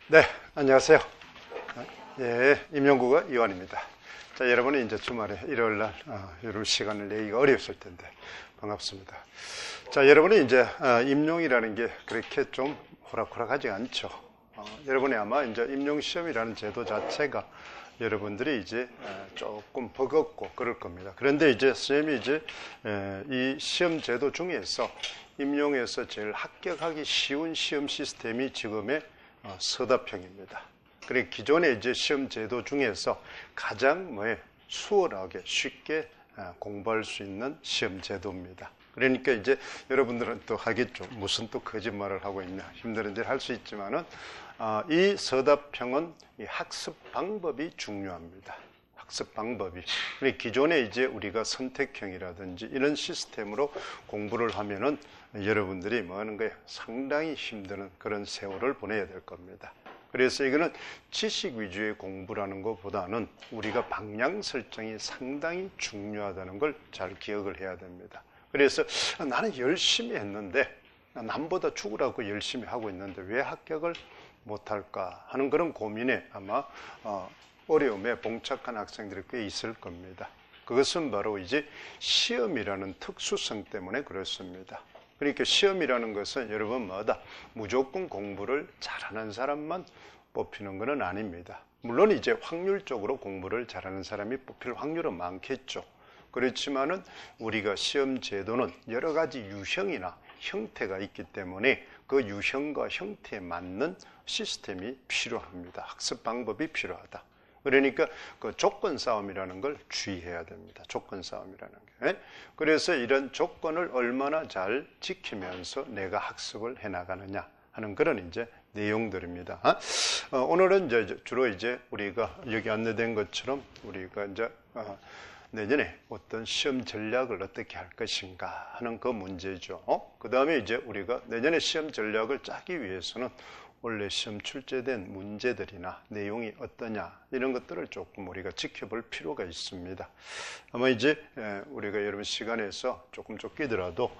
네, 안녕하세요. 예, 임용구가 이완입니다. 자, 여러분이 이제 주말에 일요일 날, 여러분 시간을 내기가 어려웠을 텐데, 반갑습니다. 자, 여러분이 이제, 임용이라는 게 그렇게 좀 호락호락하지 않죠. 여러분이 아마 이제 임용시험이라는 제도 자체가 여러분들이 이제 조금 버겁고 그럴 겁니다. 그런데 이제 선생님이 이제 이 시험 제도 중에서 임용에서 제일 합격하기 쉬운 시험 시스템이 지금의 서답형입니다. 그리고 기존의 이제 시험 제도 중에서 가장 수월하게 쉽게 공부할 수 있는 시험 제도입니다. 그러니까 이제 여러분들은 또 하겠죠. 무슨 또 거짓말을 하고 있냐. 힘든 일을 할 수 있지만은 이 서답형은 이 학습 방법이 중요합니다. 학습 방법이. 기존에 이제 우리가 선택형이라든지 이런 시스템으로 공부를 하면은 여러분들이 뭐 하는 거예요? 상당히 힘드는 그런 세월을 보내야 될 겁니다. 그래서 이거는 지식 위주의 공부라는 것보다는 우리가 방향 설정이 상당히 중요하다는 걸 잘 기억을 해야 됩니다. 그래서 나는 열심히 했는데 남보다 죽으라고 열심히 하고 있는데 왜 합격을 못할까 하는 그런 고민에 아마 어려움에 봉착한 학생들이 꽤 있을 겁니다. 그것은 바로 이제 시험이라는 특수성 때문에 그렇습니다. 그러니까 시험이라는 것은 여러분마다 무조건 공부를 잘하는 사람만 뽑히는 것은 아닙니다. 물론 이제 확률적으로 공부를 잘하는 사람이 뽑힐 확률은 많겠죠. 그렇지만은 우리가 시험 제도는 여러 가지 유형이나 형태가 있기 때문에 그 유형과 형태에 맞는 시스템이 필요합니다. 학습 방법이 필요하다. 그러니까 그 조건 싸움이라는 걸 주의해야 됩니다. 조건 싸움이라는 게. 그래서 이런 조건을 얼마나 잘 지키면서 내가 학습을 해나가느냐 하는 그런 이제 내용들입니다. 오늘은 이제 주로 이제 우리가 여기 안내된 것처럼 우리가 이제 내년에 어떤 시험 전략을 어떻게 할 것인가 하는 그 문제죠. 그 다음에 이제 우리가 내년에 시험 전략을 짜기 위해서는 원래 시험 출제된 문제들이나 내용이 어떠냐 이런 것들을 조금 우리가 지켜볼 필요가 있습니다. 아마 이제 우리가 여러분 시간에서 조금 쫓기더라도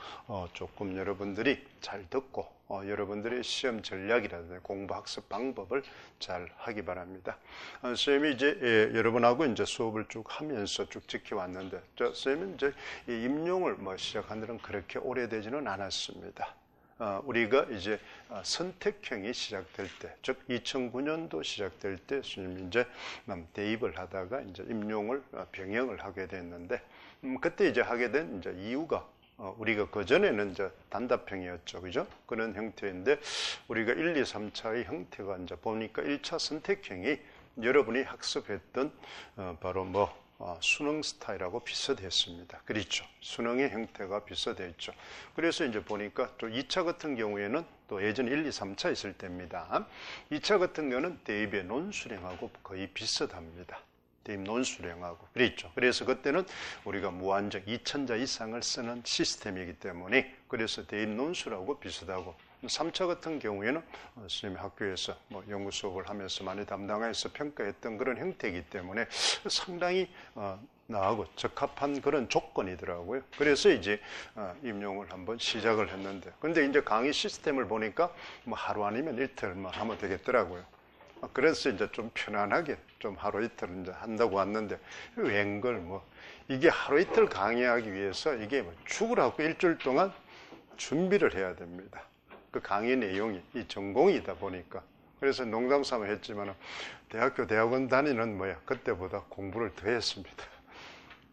조금 여러분들이 잘 듣고 여러분들의 시험 전략이라든지 공부 학습 방법을 잘 하기 바랍니다. 선생님이 이제 여러분하고 이제 수업을 쭉 하면서 쭉 지켜왔는데 선생님은 이제 이 임용을 시작한 데는 그렇게 오래되지는 않았습니다. 우리가 이제 선택형이 시작될 때, 즉 2009년도 시작될 때 스님이 이제 대입을 하다가 이제 임용을 병행을 하게 됐는데, 그때 이제 하게 된 이제 이유가 우리가 그 전에는 이제 단답형이었죠, 그죠? 그런 형태인데 우리가 1, 2, 3차의 형태가 이제 보니까 1차 선택형이 여러분이 학습했던 바로 수능 스타일하고 비슷했습니다. 그렇죠. 수능의 형태가 비슷했죠. 그래서 이제 보니까 또 2차 같은 경우에는 또 예전 1, 2, 3차 있을 때입니다. 2차 같은 경우는 대입의 논술형하고 거의 비슷합니다. 대입 논술형하고. 그렇죠. 그래서 그때는 우리가 무한정 2,000자 이상을 쓰는 시스템이기 때문에 그래서 대입 논술하고 비슷하고 3차 같은 경우에는 선생님이 학교에서 연구 수업을 하면서 많이 담당해서 평가했던 그런 형태이기 때문에 상당히 나하고 적합한 그런 조건이더라고요. 그래서 이제 임용을 한번 시작을 했는데, 근데 이제 강의 시스템을 보니까 하루 아니면 이틀만 하면 되겠더라고요. 그래서 이제 좀 편안하게 좀 하루 이틀 이제 한다고 왔는데 웬걸 이게 하루 이틀 강의하기 위해서 이게 죽으라고 일주일 동안 준비를 해야 됩니다. 그 강의 내용이 이 전공이다 보니까. 그래서 농담 삼아 했지만 대학원 다니는 그때보다 공부를 더 했습니다.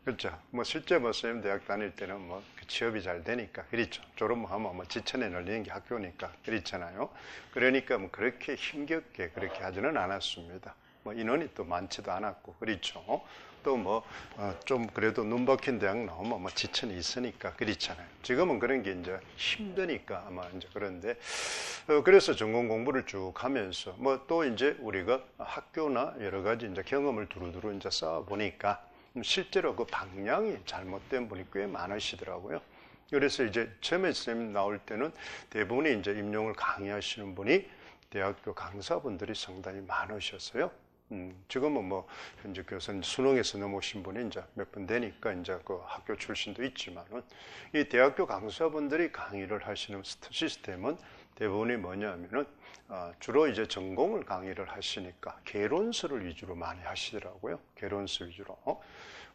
그렇죠. 실제 선생님 대학 다닐 때는 취업이 잘 되니까 그렇죠. 졸업하면 지천에 널리는 게 학교니까 그렇잖아요. 그러니까 그렇게 힘겹게 그렇게 하지는 않았습니다. 인원이 또 많지도 않았고 그렇죠. 또 좀 그래도 눈 박힌 대학 나오면 지천이 있으니까 그렇잖아요. 지금은 그런 게 이제 힘드니까 아마 이제 그런데 그래서 전공 공부를 쭉 하면서 또 이제 우리가 학교나 여러 가지 이제 경험을 두루두루 이제 쌓아 보니까 실제로 그 방향이 잘못된 분이 꽤 많으시더라고요. 그래서 이제 처음에 선생님 나올 때는 대부분이 이제 임용을 강의하시는 분이 대학교 강사분들이 상당히 많으셨어요. 지금은 현재 교수님 수능에서 넘어오신 분이 이제 몇 분 되니까 이제 그 학교 출신도 있지만은 이 대학교 강사분들이 강의를 하시는 시스템은 대부분이 뭐냐면은 주로 이제 전공을 강의를 하시니까 개론서를 위주로 많이 하시더라고요. 개론서 위주로.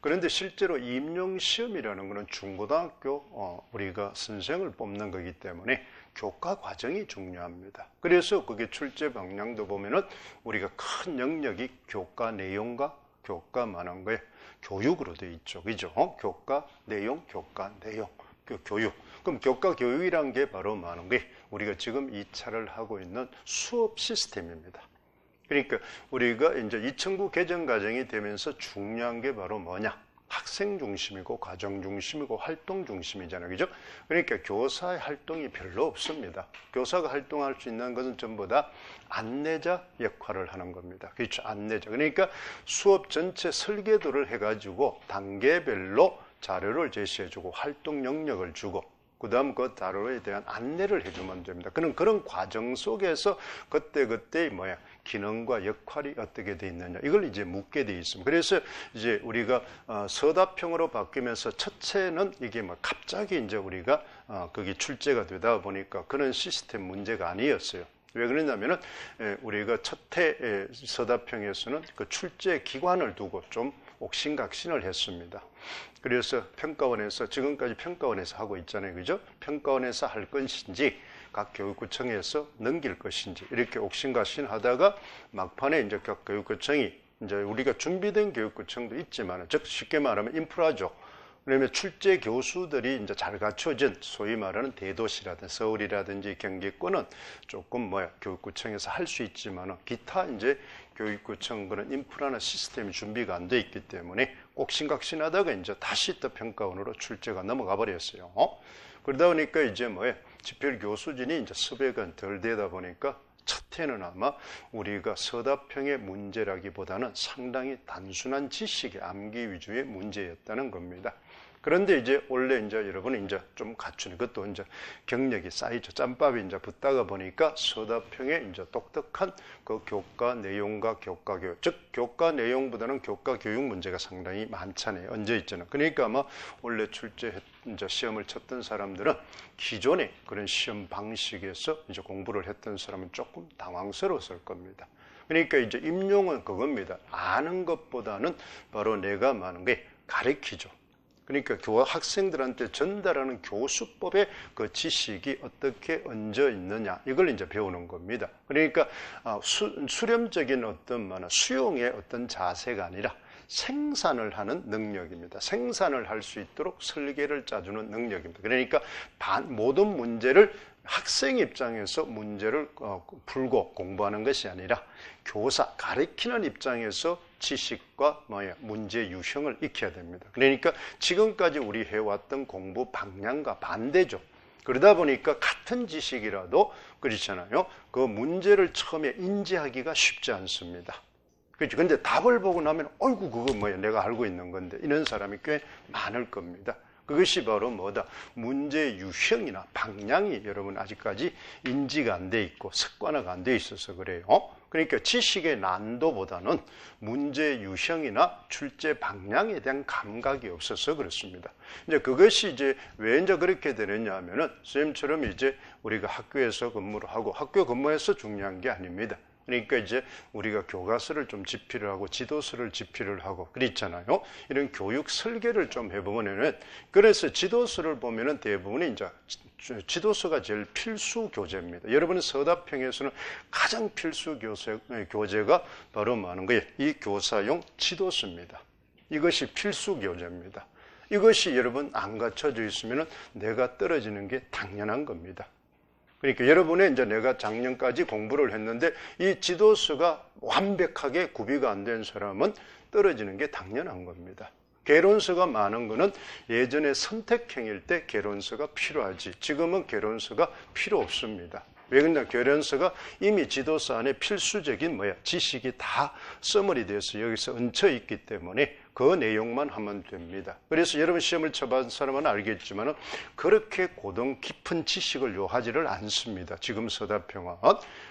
그런데 실제로 임용시험이라는 것은 중고등학교 우리가 선생을 뽑는 거기 때문에 교과 과정이 중요합니다. 그래서 그게 출제 방향도 보면은 우리가 큰 영역이 교과 내용과 교과만한 거에 교육으로 돼 있죠. 그죠? 교과 내용, 교육. 그럼 교과 교육이란 게 바로 많은 게 우리가 지금 2차를 하고 있는 수업 시스템입니다. 그러니까 우리가 이제 2009 개정 과정이 되면서 중요한 게 바로 뭐냐? 학생 중심이고 가정 중심이고 활동 중심이잖아요. 그죠? 그러니까 교사의 활동이 별로 없습니다. 교사가 활동할 수 있는 것은 전부 다 안내자 역할을 하는 겁니다. 그렇죠? 안내자. 그러니까 수업 전체 설계도를 해가지고 단계별로 자료를 제시해주고 활동 영역을 주고 그 다음 그 자료에 대한 안내를 해주면 됩니다. 그런 과정 속에서 그때그때의 기능과 역할이 어떻게 돼 있느냐. 이걸 이제 묻게 돼 있습니다. 그래서 이제 우리가 서답형으로 바뀌면서 첫째는 이게 갑자기 이제 우리가 그게 출제가 되다 보니까 그런 시스템 문제가 아니었어요. 왜 그러냐면은 우리가 첫해 서답형에서는 그 출제 기관을 두고 좀 옥신각신을 했습니다. 그래서 평가원에서 지금까지 평가원에서 하고 있잖아요. 그죠? 평가원에서 할 것인지 각 교육구청에서 넘길 것인지 이렇게 옥신각신 하다가 막판에 이제 각 교육구청이 이제 우리가 준비된 교육구청도 있지만 즉 쉽게 말하면 인프라죠. 그러면 출제 교수들이 이제 잘 갖춰진 소위 말하는 대도시라든지 서울이라든지 경기권은 조금 교육구청에서 할 수 있지만 기타 이제 교육구청 그런 인프라나 시스템이 준비가 안 돼 있기 때문에 옥신각신하다가 이제 다시 또 평가원으로 출제가 넘어가 버렸어요. 그러다 보니까 이제 집필 교수진이 이제 섭외가 덜 되다 보니까 첫 해는 아마 우리가 서답형의 문제라기보다는 상당히 단순한 지식의 암기 위주의 문제였다는 겁니다. 그런데 이제 원래 이제 여러분이 이제 좀 갖추는 것도 이제 경력이 쌓이죠. 짬밥이 이제 붙다가 보니까 서답형의 이제 독특한 그 교과 내용과 교과 교육, 즉 교과 내용보다는 교과 교육 문제가 상당히 많잖아요. 얹어 있잖아요. 그러니까 아마 원래 이제 시험을 쳤던 사람들은 기존의 그런 시험 방식에서 이제 공부를 했던 사람은 조금 당황스러웠을 겁니다. 그러니까 이제 임용은 그겁니다. 아는 것보다는 바로 내가 많은 게 가르치죠. 그러니까 학생들한테 전달하는 교수법의 그 지식이 어떻게 얹어 있느냐 이걸 이제 배우는 겁니다. 그러니까 수렴적인 어떤 수용의 어떤 자세가 아니라 생산을 하는 능력입니다. 생산을 할 수 있도록 설계를 짜주는 능력입니다. 그러니까 모든 문제를 학생 입장에서 문제를 풀고 공부하는 것이 아니라 교사, 가르치는 입장에서 지식과 문제 유형을 익혀야 됩니다. 그러니까 지금까지 우리 해왔던 공부 방향과 반대죠. 그러다 보니까 같은 지식이라도 그렇잖아요. 그 문제를 처음에 인지하기가 쉽지 않습니다. 그렇죠. 근데 답을 보고 나면 어이구 그거 내가 알고 있는 건데 이런 사람이 꽤 많을 겁니다. 그것이 바로 문제 유형이나 방향이 여러분 아직까지 인지가 안 돼 있고 습관화가 안 돼 있어서 그래요. 그러니까 지식의 난도보다는 문제 유형이나 출제 방향에 대한 감각이 없어서 그렇습니다. 이제 그것이 이제 왜 이제 그렇게 되느냐 하면은 선생님처럼 이제 우리가 학교에서 근무를 하고 학교 근무에서 중요한 게 아닙니다. 그러니까 이제 우리가 교과서를 좀 집필을 하고 지도서를 집필을 하고 그랬잖아요. 이런 교육 설계를 좀 해보면은 그래서 지도서를 보면은 대부분이 이제 지도서가 제일 필수 교재입니다. 여러분 서답형에서는 가장 필수 교재가 바로 뭐하는 거예요? 이 교사용 지도서입니다. 이것이 필수 교재입니다. 이것이 여러분 안 갖춰져 있으면은 내가 떨어지는 게 당연한 겁니다. 그러니까 여러분의 이제 내가 작년까지 공부를 했는데 이 지도서가 완벽하게 구비가 안 된 사람은 떨어지는 게 당연한 겁니다. 개론서가 많은 거는 예전에 선택형일 때 개론서가 필요하지 지금은 개론서가 필요 없습니다. 왜 그러냐? 개론서가 이미 지도서 안에 필수적인 지식이 다 써머리돼서 여기서 얹혀 있기 때문에 그 내용만 하면 됩니다. 그래서 여러분 시험을 쳐본 사람은 알겠지만 그렇게 고등 깊은 지식을 요하지를 않습니다. 지금 서답형은.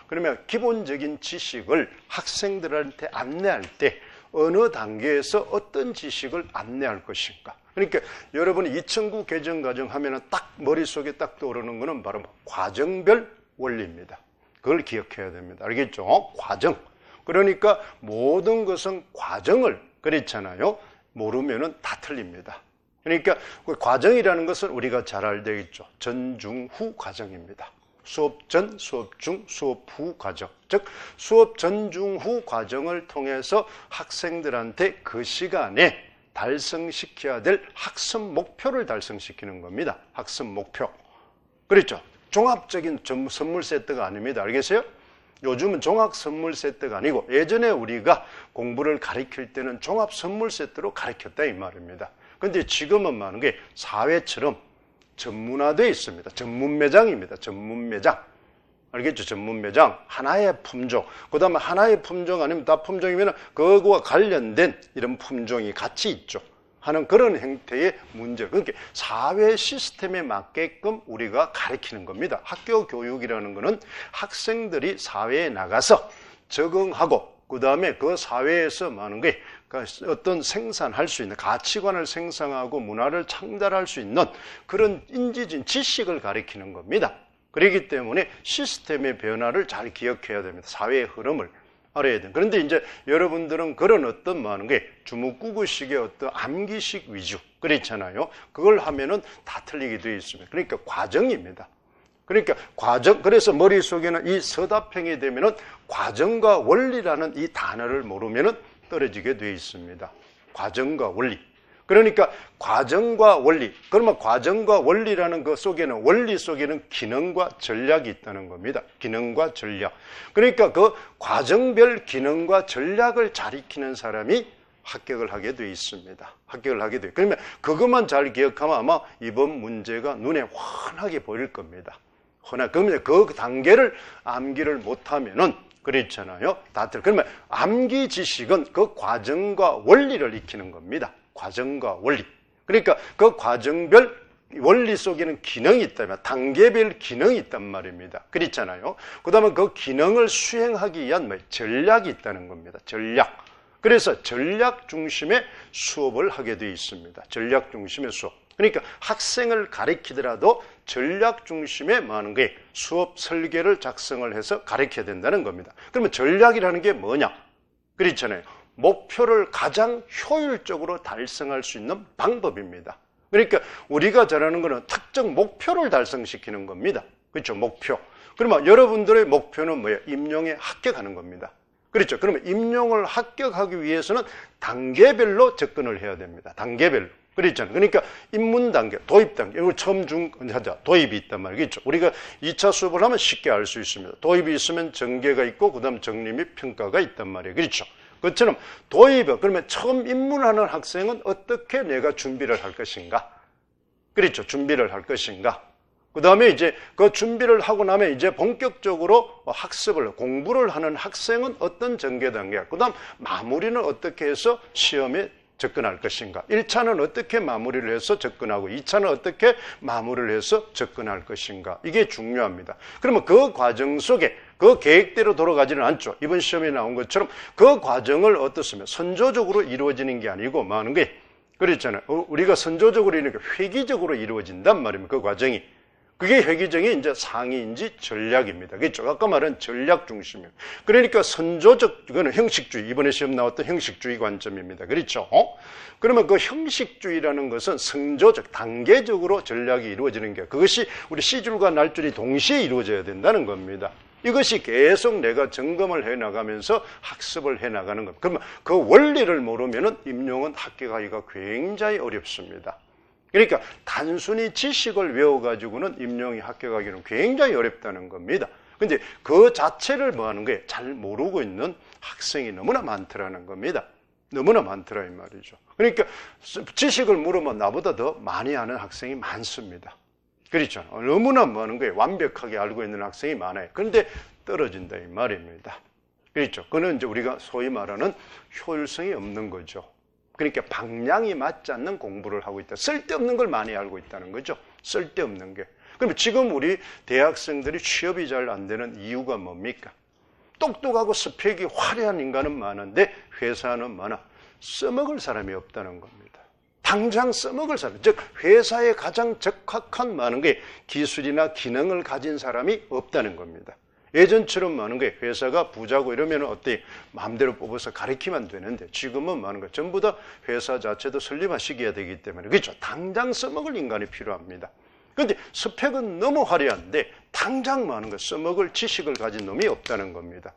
그러면 기본적인 지식을 학생들한테 안내할 때 어느 단계에서 어떤 지식을 안내할 것인가. 그러니까 여러분이 2009 개정 과정 하면은 딱 머릿속에 딱 떠오르는 거는 바로 과정별 원리입니다. 그걸 기억해야 됩니다. 알겠죠? 과정. 그러니까 모든 것은 과정을, 그렇잖아요. 모르면은 다 틀립니다. 그러니까 그 과정이라는 것은 우리가 잘 알고 있죠. 전, 중, 후 과정입니다. 수업 전, 수업 중, 수업 후 과정. 즉 수업 전, 중, 후 과정을 통해서 학생들한테 그 시간에 달성시켜야 될 학습 목표를 달성시키는 겁니다. 학습 목표. 그렇죠? 종합적인 선물 세트가 아닙니다. 알겠어요? 요즘은 종합 선물 세트가 아니고 예전에 우리가 공부를 가르칠 때는 종합 선물 세트로 가르쳤다 이 말입니다. 그런데 지금은 많은 게 사회처럼 전문화되어 있습니다. 전문 매장입니다. 전문 매장. 알겠죠? 전문 매장. 하나의 품종. 그 다음에 하나의 품종 아니면 다 품종이면 그거와 관련된 이런 품종이 같이 있죠. 하는 그런 형태의 문제. 그러니까 사회 시스템에 맞게끔 우리가 가르치는 겁니다. 학교 교육이라는 것은 학생들이 사회에 나가서 적응하고 그 다음에 그 사회에서 많은 게 어떤 생산할 수 있는 가치관을 생성하고 문화를 창달할 수 있는 그런 인지적인 지식을 가르치는 겁니다. 그렇기 때문에 시스템의 변화를 잘 기억해야 됩니다. 사회의 흐름을 알아야 됩니다. 그런데 이제 여러분들은 그런 어떤 많은 게 주무꾸구식의 어떤 암기식 위주 그렇잖아요. 그걸 하면은 다 틀리게 되어 있습니다. 그러니까 과정입니다. 그러니까 과정, 그래서 머릿속에는 이 서답형이 되면은 과정과 원리라는 이 단어를 모르면은 떨어지게 되어 있습니다. 과정과 원리. 그러니까 과정과 원리. 그러면 과정과 원리라는 것 속에는 원리 속에는 기능과 전략이 있다는 겁니다. 기능과 전략. 그러니까 그 과정별 기능과 전략을 잘 익히는 사람이 합격을 하게 되어 있습니다. 합격을 하게 돼요. 그러면 그것만 잘 기억하면 아마 이번 문제가 눈에 환하게 보일 겁니다. 그러면 그 단계를 암기를 못하면은 그렇잖아요. 다들 그러면 암기 지식은 그 과정과 원리를 익히는 겁니다. 과정과 원리. 그러니까 그 과정별 원리 속에는 기능이 있다면 단계별 기능이 있단 말입니다. 그렇잖아요. 그 다음에 그 기능을 수행하기 위한 전략이 있다는 겁니다. 전략. 그래서 전략 중심의 수업을 하게 되어 있습니다. 전략 중심의 수업. 그러니까 학생을 가르치더라도 전략 중심의 많은 게 수업 설계를 작성을 해서 가르쳐야 된다는 겁니다. 그러면 전략이라는 게 뭐냐? 그렇잖아요. 목표를 가장 효율적으로 달성할 수 있는 방법입니다. 그러니까 우리가 잘하는 것은 특정 목표를 달성시키는 겁니다. 그렇죠? 목표. 그러면 여러분들의 목표는 뭐예요? 임용에 합격하는 겁니다. 그렇죠? 그러면 임용을 합격하기 위해서는 단계별로 접근을 해야 됩니다. 단계별로. 그렇잖아요. 그러니까 입문 단계, 도입 단계, 이걸 처음 하자. 도입이 있단 말이겠죠. 우리가 2차 수업을 하면 쉽게 알 수 있습니다. 도입이 있으면 전개가 있고, 그 다음 정리 및 평가가 있단 말이에요. 그렇죠. 그것처럼 도입은, 그러면 처음 입문하는 학생은 어떻게 내가 준비를 할 것인가? 그렇죠. 준비를 할 것인가? 그 다음에 이제 그 준비를 하고 나면 이제 본격적으로 학습을, 공부를 하는 학생은 어떤 전개 단계야? 그 다음 마무리는 어떻게 해서 시험에 접근할 것인가? 1차는 어떻게 마무리를 해서 접근하고 2차는 어떻게 마무리를 해서 접근할 것인가? 이게 중요합니다. 그러면 그 과정 속에 그 계획대로 돌아가지는 않죠. 이번 시험에 나온 것처럼 그 과정을 어떻습니까? 선조적으로 이루어지는 게 아니고 많은 게 그랬잖아요. 우리가 선조적으로 이렇게 회기적으로 이루어진단 말입니다. 그 과정이. 그게 회기적인 이제 상위인지 전략입니다. 그렇죠? 아까 말한 전략 중심이에요. 그러니까 선조적, 이거는 형식주의, 이번에 시험 나왔던 형식주의 관점입니다. 그렇죠? 그러면 그 형식주의라는 것은 선조적, 단계적으로 전략이 이루어지는 게 그것이 우리 C줄과 날줄이 동시에 이루어져야 된다는 겁니다. 이것이 계속 내가 점검을 해나가면서 학습을 해나가는 겁니다. 그러면 그 원리를 모르면은 임용은 합격하기가 굉장히 어렵습니다. 그러니까 단순히 지식을 외워가지고는 임용이 합격하기는 굉장히 어렵다는 겁니다. 근데 그 자체를 뭐 하는 거예요? 잘 모르고 있는 학생이 너무나 많더라는 겁니다. 너무나 많더라 이 말이죠. 그러니까 지식을 물으면 나보다 더 많이 아는 학생이 많습니다. 그렇죠. 너무나 뭐 하는 거예요? 완벽하게 알고 있는 학생이 많아요. 그런데 떨어진다 이 말입니다. 그렇죠. 그는 이제 우리가 소위 말하는 효율성이 없는 거죠. 그러니까 방향이 맞지 않는 공부를 하고 있다. 쓸데없는 걸 많이 알고 있다는 거죠. 쓸데없는 게. 그럼 지금 우리 대학생들이 취업이 잘 안 되는 이유가 뭡니까? 똑똑하고 스펙이 화려한 인간은 많은데 회사는 많아. 써먹을 사람이 없다는 겁니다. 당장 써먹을 사람, 즉 회사에 가장 적합한 많은 게 기술이나 기능을 가진 사람이 없다는 겁니다. 예전처럼 많은 게 회사가 부자고 이러면 어때? 마음대로 뽑아서 가리키면 되는데 지금은 많은 거 전부 다 회사 자체도 설립화시켜야 되기 때문에 그렇죠. 당장 써먹을 인간이 필요합니다. 그런데 스펙은 너무 화려한데 당장 많은 거 써먹을 지식을 가진 놈이 없다는 겁니다.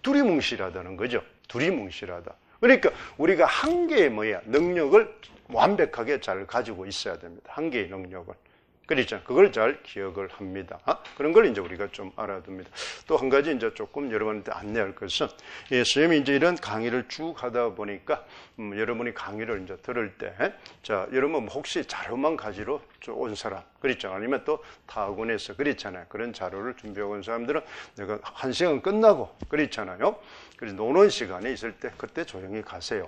두리뭉실하다는 거죠. 두리뭉실하다. 그러니까 우리가 한 개의 능력을 완벽하게 잘 가지고 있어야 됩니다. 한 개의 능력을. 그렇죠. 그걸 잘 기억을 합니다. 그런 걸 이제 우리가 좀 알아둡니다. 또 한 가지 이제 조금 여러분한테 안내할 것은, 선생님이 이제 이런 강의를 쭉 하다 보니까, 여러분이 강의를 이제 들을 때, 자, 여러분 혹시 자료만 가지러 온 사람, 그렇죠. 아니면 또 타학원에서 그렇잖아요. 그런 자료를 준비하고 온 사람들은 내가 1시간 끝나고, 그렇잖아요. 그래서 노는 시간에 있을 때 그때 조용히 가세요.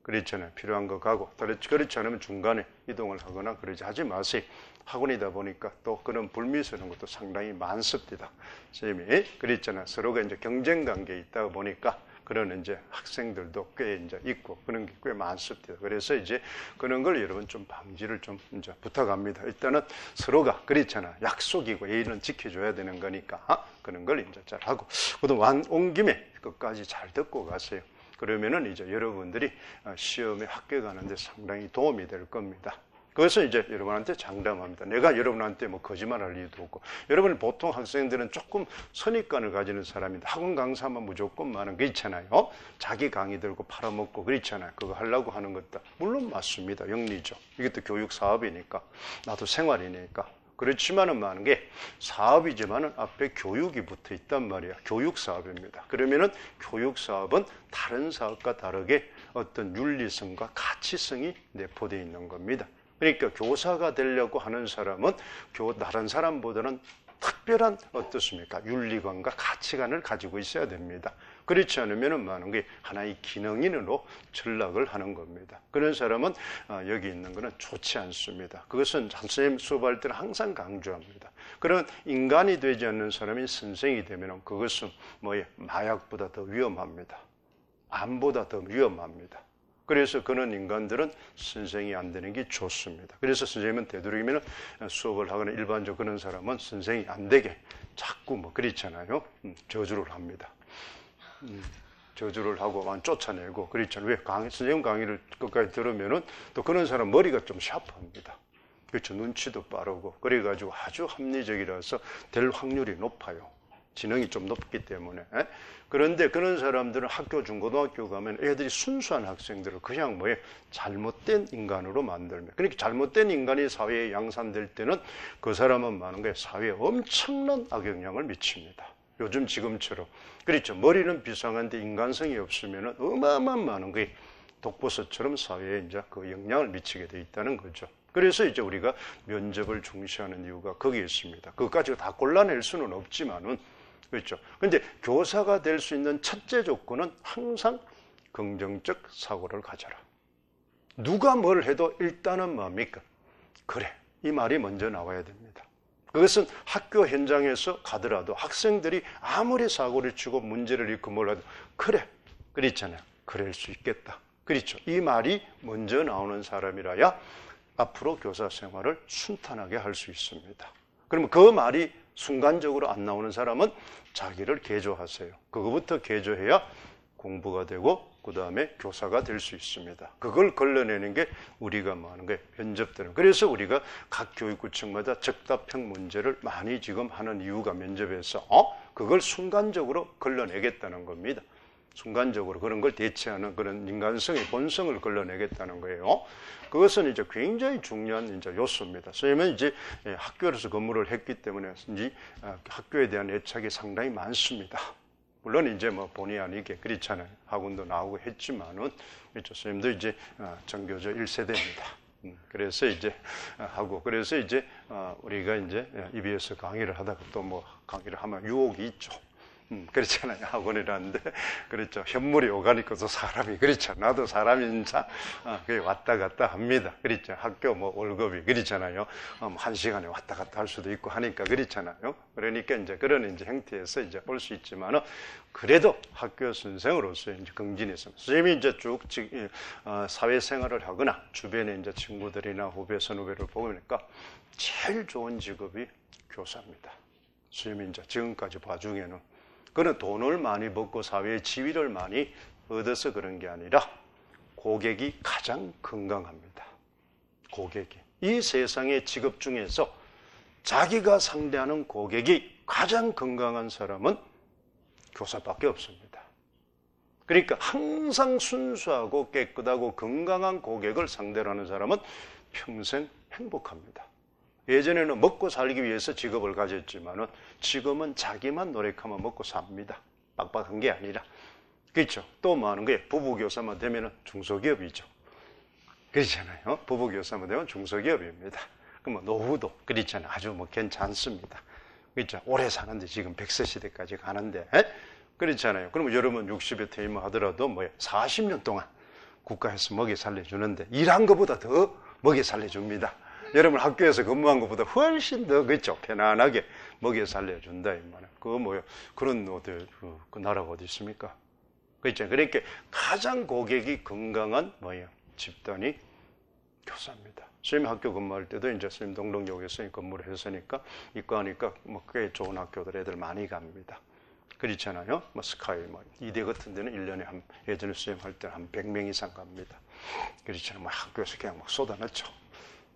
그렇잖아요. 필요한 거 가고, 그렇지 않으면 중간에 이동을 하거나 그러지 하지 마세요. 학원이다 보니까 또 그런 불미스러운 것도 상당히 많습니다. 선생님이 그랬잖아요. 서로가 이제 경쟁 관계에 있다 보니까 그런 이제 학생들도 꽤 이제 있고 그런 게 꽤 많습니다. 그래서 이제 그런 걸 여러분 좀 방지를 좀 이제 부탁합니다. 일단은 서로가 그렇잖아. 약속이고 예의는 지켜줘야 되는 거니까 그런 걸 이제 잘 하고 그다음 온 김에 끝까지 잘 듣고 가세요. 그러면은 이제 여러분들이 시험에 합격하는데 상당히 도움이 될 겁니다. 그것을 이제 여러분한테 장담합니다. 내가 여러분한테 뭐 거짓말할 이유도 없고, 여러분 보통 학생들은 조금 선입관을 가지는 사람인데 학원 강사만 무조건 많은 게 있잖아요. 자기 강의 들고 팔아먹고 그렇잖아요. 그거 하려고 하는 것도 물론 맞습니다. 영리죠. 이것도 교육 사업이니까, 나도 생활이니까. 그렇지만은 많은 게 사업이지만은 앞에 교육이 붙어 있단 말이야. 교육 사업입니다. 그러면은 교육 사업은 다른 사업과 다르게 어떤 윤리성과 가치성이 내포되어 있는 겁니다. 그러니까 교사가 되려고 하는 사람은 다른 사람보다는 특별한 어떻습니까? 윤리관과 가치관을 가지고 있어야 됩니다. 그렇지 않으면 많은 게 하나의 기능인으로 전락을 하는 겁니다. 그런 사람은 여기 있는 것은 좋지 않습니다. 그것은 선생님 수업할 때는 항상 강조합니다. 그런 인간이 되지 않는 사람이 선생이 되면 그것은 마약보다 더 위험합니다. 암보다 더 위험합니다. 그래서 그런 인간들은 선생이 안 되는 게 좋습니다. 그래서 선생님은 되도록이면 수업을 하거나 일반적으로 그런 사람은 선생이 안 되게 자꾸 그렇잖아요. 저주를 합니다. 저주를 하고 쫓아내고 그렇잖아요. 왜? 선생님 강의를 끝까지 들으면은 또 그런 사람 머리가 좀 샤프합니다. 그렇죠. 눈치도 빠르고 그래가지고 아주 합리적이라서 될 확률이 높아요. 지능이 좀 높기 때문에. 그런데 그런 사람들은 학교, 중고등학교 가면 애들이 순수한 학생들을 그냥 잘못된 인간으로 만들면. 그러니까 잘못된 인간이 사회에 양산될 때는 그 사람은 많은 게 사회에 엄청난 악영향을 미칩니다. 요즘 지금처럼. 그렇죠. 머리는 비상한데 인간성이 없으면 어마어마한 많은 게 독버섯처럼 사회에 이제 그 영향을 미치게 돼 있다는 거죠. 그래서 이제 우리가 면접을 중시하는 이유가 거기에 있습니다. 그것까지 다 골라낼 수는 없지만은 그렇죠. 그런데 교사가 될 수 있는 첫째 조건은 항상 긍정적 사고를 가져라. 누가 뭘 해도 일단은 뭡니까? 그래. 이 말이 먼저 나와야 됩니다. 그것은 학교 현장에서 가더라도 학생들이 아무리 사고를 치고 문제를 일으키고 뭘 하도 그래. 그렇잖아요. 그럴 수 있겠다. 그렇죠. 이 말이 먼저 나오는 사람이라야 앞으로 교사 생활을 순탄하게 할 수 있습니다. 그러면 그 말이 순간적으로 안 나오는 사람은 자기를 개조하세요. 그거부터 개조해야 공부가 되고 그 다음에 교사가 될 수 있습니다. 그걸 걸러내는 게 우리가 하는 게 면접들은. 그래서 우리가 각 교육구청마다 적답형 문제를 많이 지금 하는 이유가 면접에서 그걸 순간적으로 걸러내겠다는 겁니다. 순간적으로 그런 걸 대체하는 그런 인간성의 본성을 걸러내겠다는 거예요. 그것은 이제 굉장히 중요한 이제 요소입니다. 선생님은 이제 학교에서 근무를 했기 때문에 학교에 대한 애착이 상당히 많습니다. 물론 이제 본의 아니게 그렇잖아요. 학원도 나오고 했지만은 그렇죠. 선생님도 이제 전교조 1세대입니다. 그래서 이제 하고 그래서 이제 우리가 이제 EBS 강의를 하다가 또 강의를 하면 유혹이 있죠. 그렇잖아요. 학원이라는데, 그렇죠. 현물이 오가니까도 사람이, 그렇죠. 나도 사람이 인자, 그게 왔다 갔다 합니다. 그렇죠. 학교 뭐 월급이, 그렇잖아요. 한 시간에 왔다 갔다 할 수도 있고 하니까, 그렇잖아요. 그러니까 이제 그런 이제 형태에서 이제 올 수 있지만은, 그래도 학교 선생으로서 이제 긍진해서, 선생님이 이제 쭉 사회생활을 하거나, 주변에 이제 친구들이나 후배, 선후배를 보니까, 제일 좋은 직업이 교사입니다. 선생님이 이제 지금까지 봐중에는, 그는 돈을 많이 벌고 사회의 지위를 많이 얻어서 그런 게 아니라 고객이 가장 건강합니다. 고객이. 이 세상의 직업 중에서 자기가 상대하는 고객이 가장 건강한 사람은 교사밖에 없습니다. 그러니까 항상 순수하고 깨끗하고 건강한 고객을 상대로 하는 사람은 평생 행복합니다. 예전에는 먹고 살기 위해서 직업을 가졌지만은 지금은 자기만 노력하면 먹고 삽니다. 빡빡한 게 아니라. 그렇죠. 또 뭐 하는 거예요? 부부교사만 되면은 중소기업이죠. 그렇잖아요. 부부교사만 되면 중소기업입니다. 그럼 노후도 그렇잖아요. 아주 뭐 괜찮습니다. 그렇죠. 오래 사는데 지금 100세 시대까지 가는데 그렇잖아요. 그러면 여러분 60에 퇴임하더라도 뭐 40년 동안 국가에서 먹여 살려주는데 일한 것보다 더 먹여 살려줍니다. 여러분 학교에서 근무한 것보다 훨씬 더 그렇죠. 편안하게 먹여 살려준다 이 말이에요. 그거 뭐요? 그런 어디 그 나라가 어디 있습니까? 그렇죠. 그러니까 가장 고객이 건강한 뭐예요? 집단이 교사입니다. 선생님 학교 근무할 때도 이제 선생님 동덕역에서 근무를 했으니까 이과니까 뭐 꽤 좋은 학교들 애들 많이 갑니다. 그렇잖아요. 뭐 스카이 뭐 이대 같은 데는 1년에 한 예전에 선생님 할 때는 한 100명 이상 갑니다. 그렇잖아요. 뭐 학교에서 그냥 막 쏟아냈죠.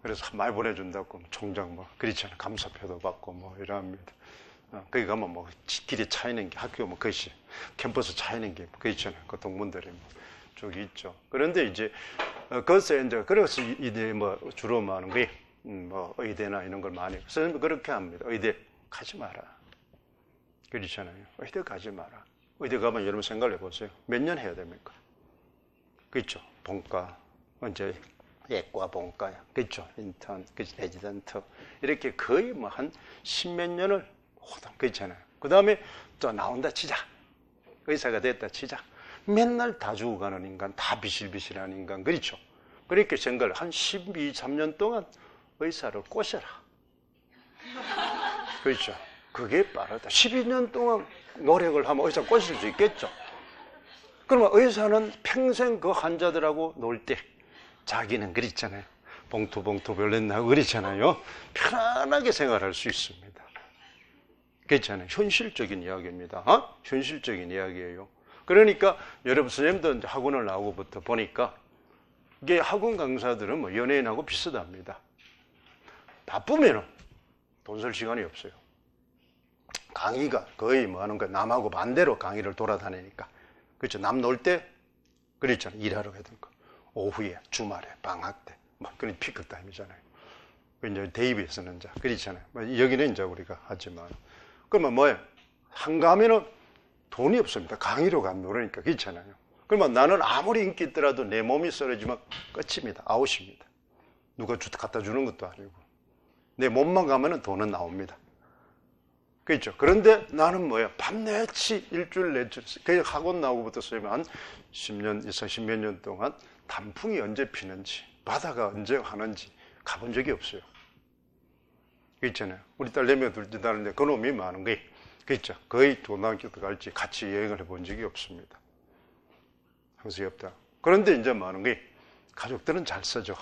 그래서 많이 보내준다고 총장 뭐 그렇잖아요. 감사표도 받고 뭐 이랍니다. 거기 가면 뭐 길에 차이는 게 학교 뭐 그것이 캠퍼스 차이는 게 그렇잖아요. 그 동문들이 뭐 저기 있죠. 그런데 이제 그것에 이제 그래서 이대 뭐 주로 뭐 하는 게 뭐 의대나 이런 걸 많이 선생님 그렇게 합니다. 의대 가지 마라. 그렇잖아요. 의대 가지 마라. 의대 가면 여러분 생각을 해보세요. 몇 년 해야 됩니까? 그렇죠. 본과 이제 예과 본과야. 그렇죠. 인턴, 레지던트. 이렇게 거의 뭐 한 십몇 년을 호당, 그렇잖아요. 그 다음에 또 나온다 치자. 의사가 됐다 치자. 맨날 다 죽어가는 인간, 다 비실비실한 인간. 그렇죠. 그렇게 생각을 한 12, 3년 동안 의사를 꼬셔라. 그렇죠. 그게 빠르다. 12년 동안 노력을 하면 의사 꼬실 수 있겠죠. 그러면 의사는 평생 그 환자들하고 놀 때 자기는 그랬잖아요. 봉투 별냈나고 그랬잖아요. 편안하게 생활할 수 있습니다. 그렇잖아요. 현실적인 이야기입니다. 현실적인 이야기예요. 그러니까 여러분 선생님도 이제 학원을 나오고부터 보니까 이게 학원 강사들은 뭐 연예인하고 비슷합니다. 바쁘면은 돈 쓸 시간이 없어요. 강의가 거의 뭐 하는 거 남하고 반대로 강의를 돌아다니니까. 그렇죠. 남 놀 때 그랬잖아요. 일하러 가야 되니까. 오후에, 주말에, 방학 때, 뭐, 그런 피크 타임이잖아요. 이제 데이비에서는 이제, 그렇잖아요. 여기는 이제 우리가 하지만. 그러면 뭐예요? 한가하면은 돈이 없습니다. 강의로 가면 모르니까, 그렇잖아요. 그러면 나는 아무리 인기 있더라도 내 몸이 쓰러지면 끝입니다. 아웃입니다. 누가 갖다 주는 것도 아니고. 내 몸만 가면은 돈은 나옵니다. 그렇죠. 그런데 나는 뭐예요? 밤낮이 일주일 내주, 그 학원 나오고부터 쓰면 한 10년, 20몇 년 동안 단풍이 언제 피는지, 바다가 언제 하는지 가본 적이 없어요. 있잖아요. 우리 딸 4명 둘째 다는데 그놈이 많은 거예요. 그렇죠. 거의 고등학교도 갈지 같이 여행을 해본 적이 없습니다. 항상 없다. 그런데 이제 많은 거예요. 가족들은 잘 써죠.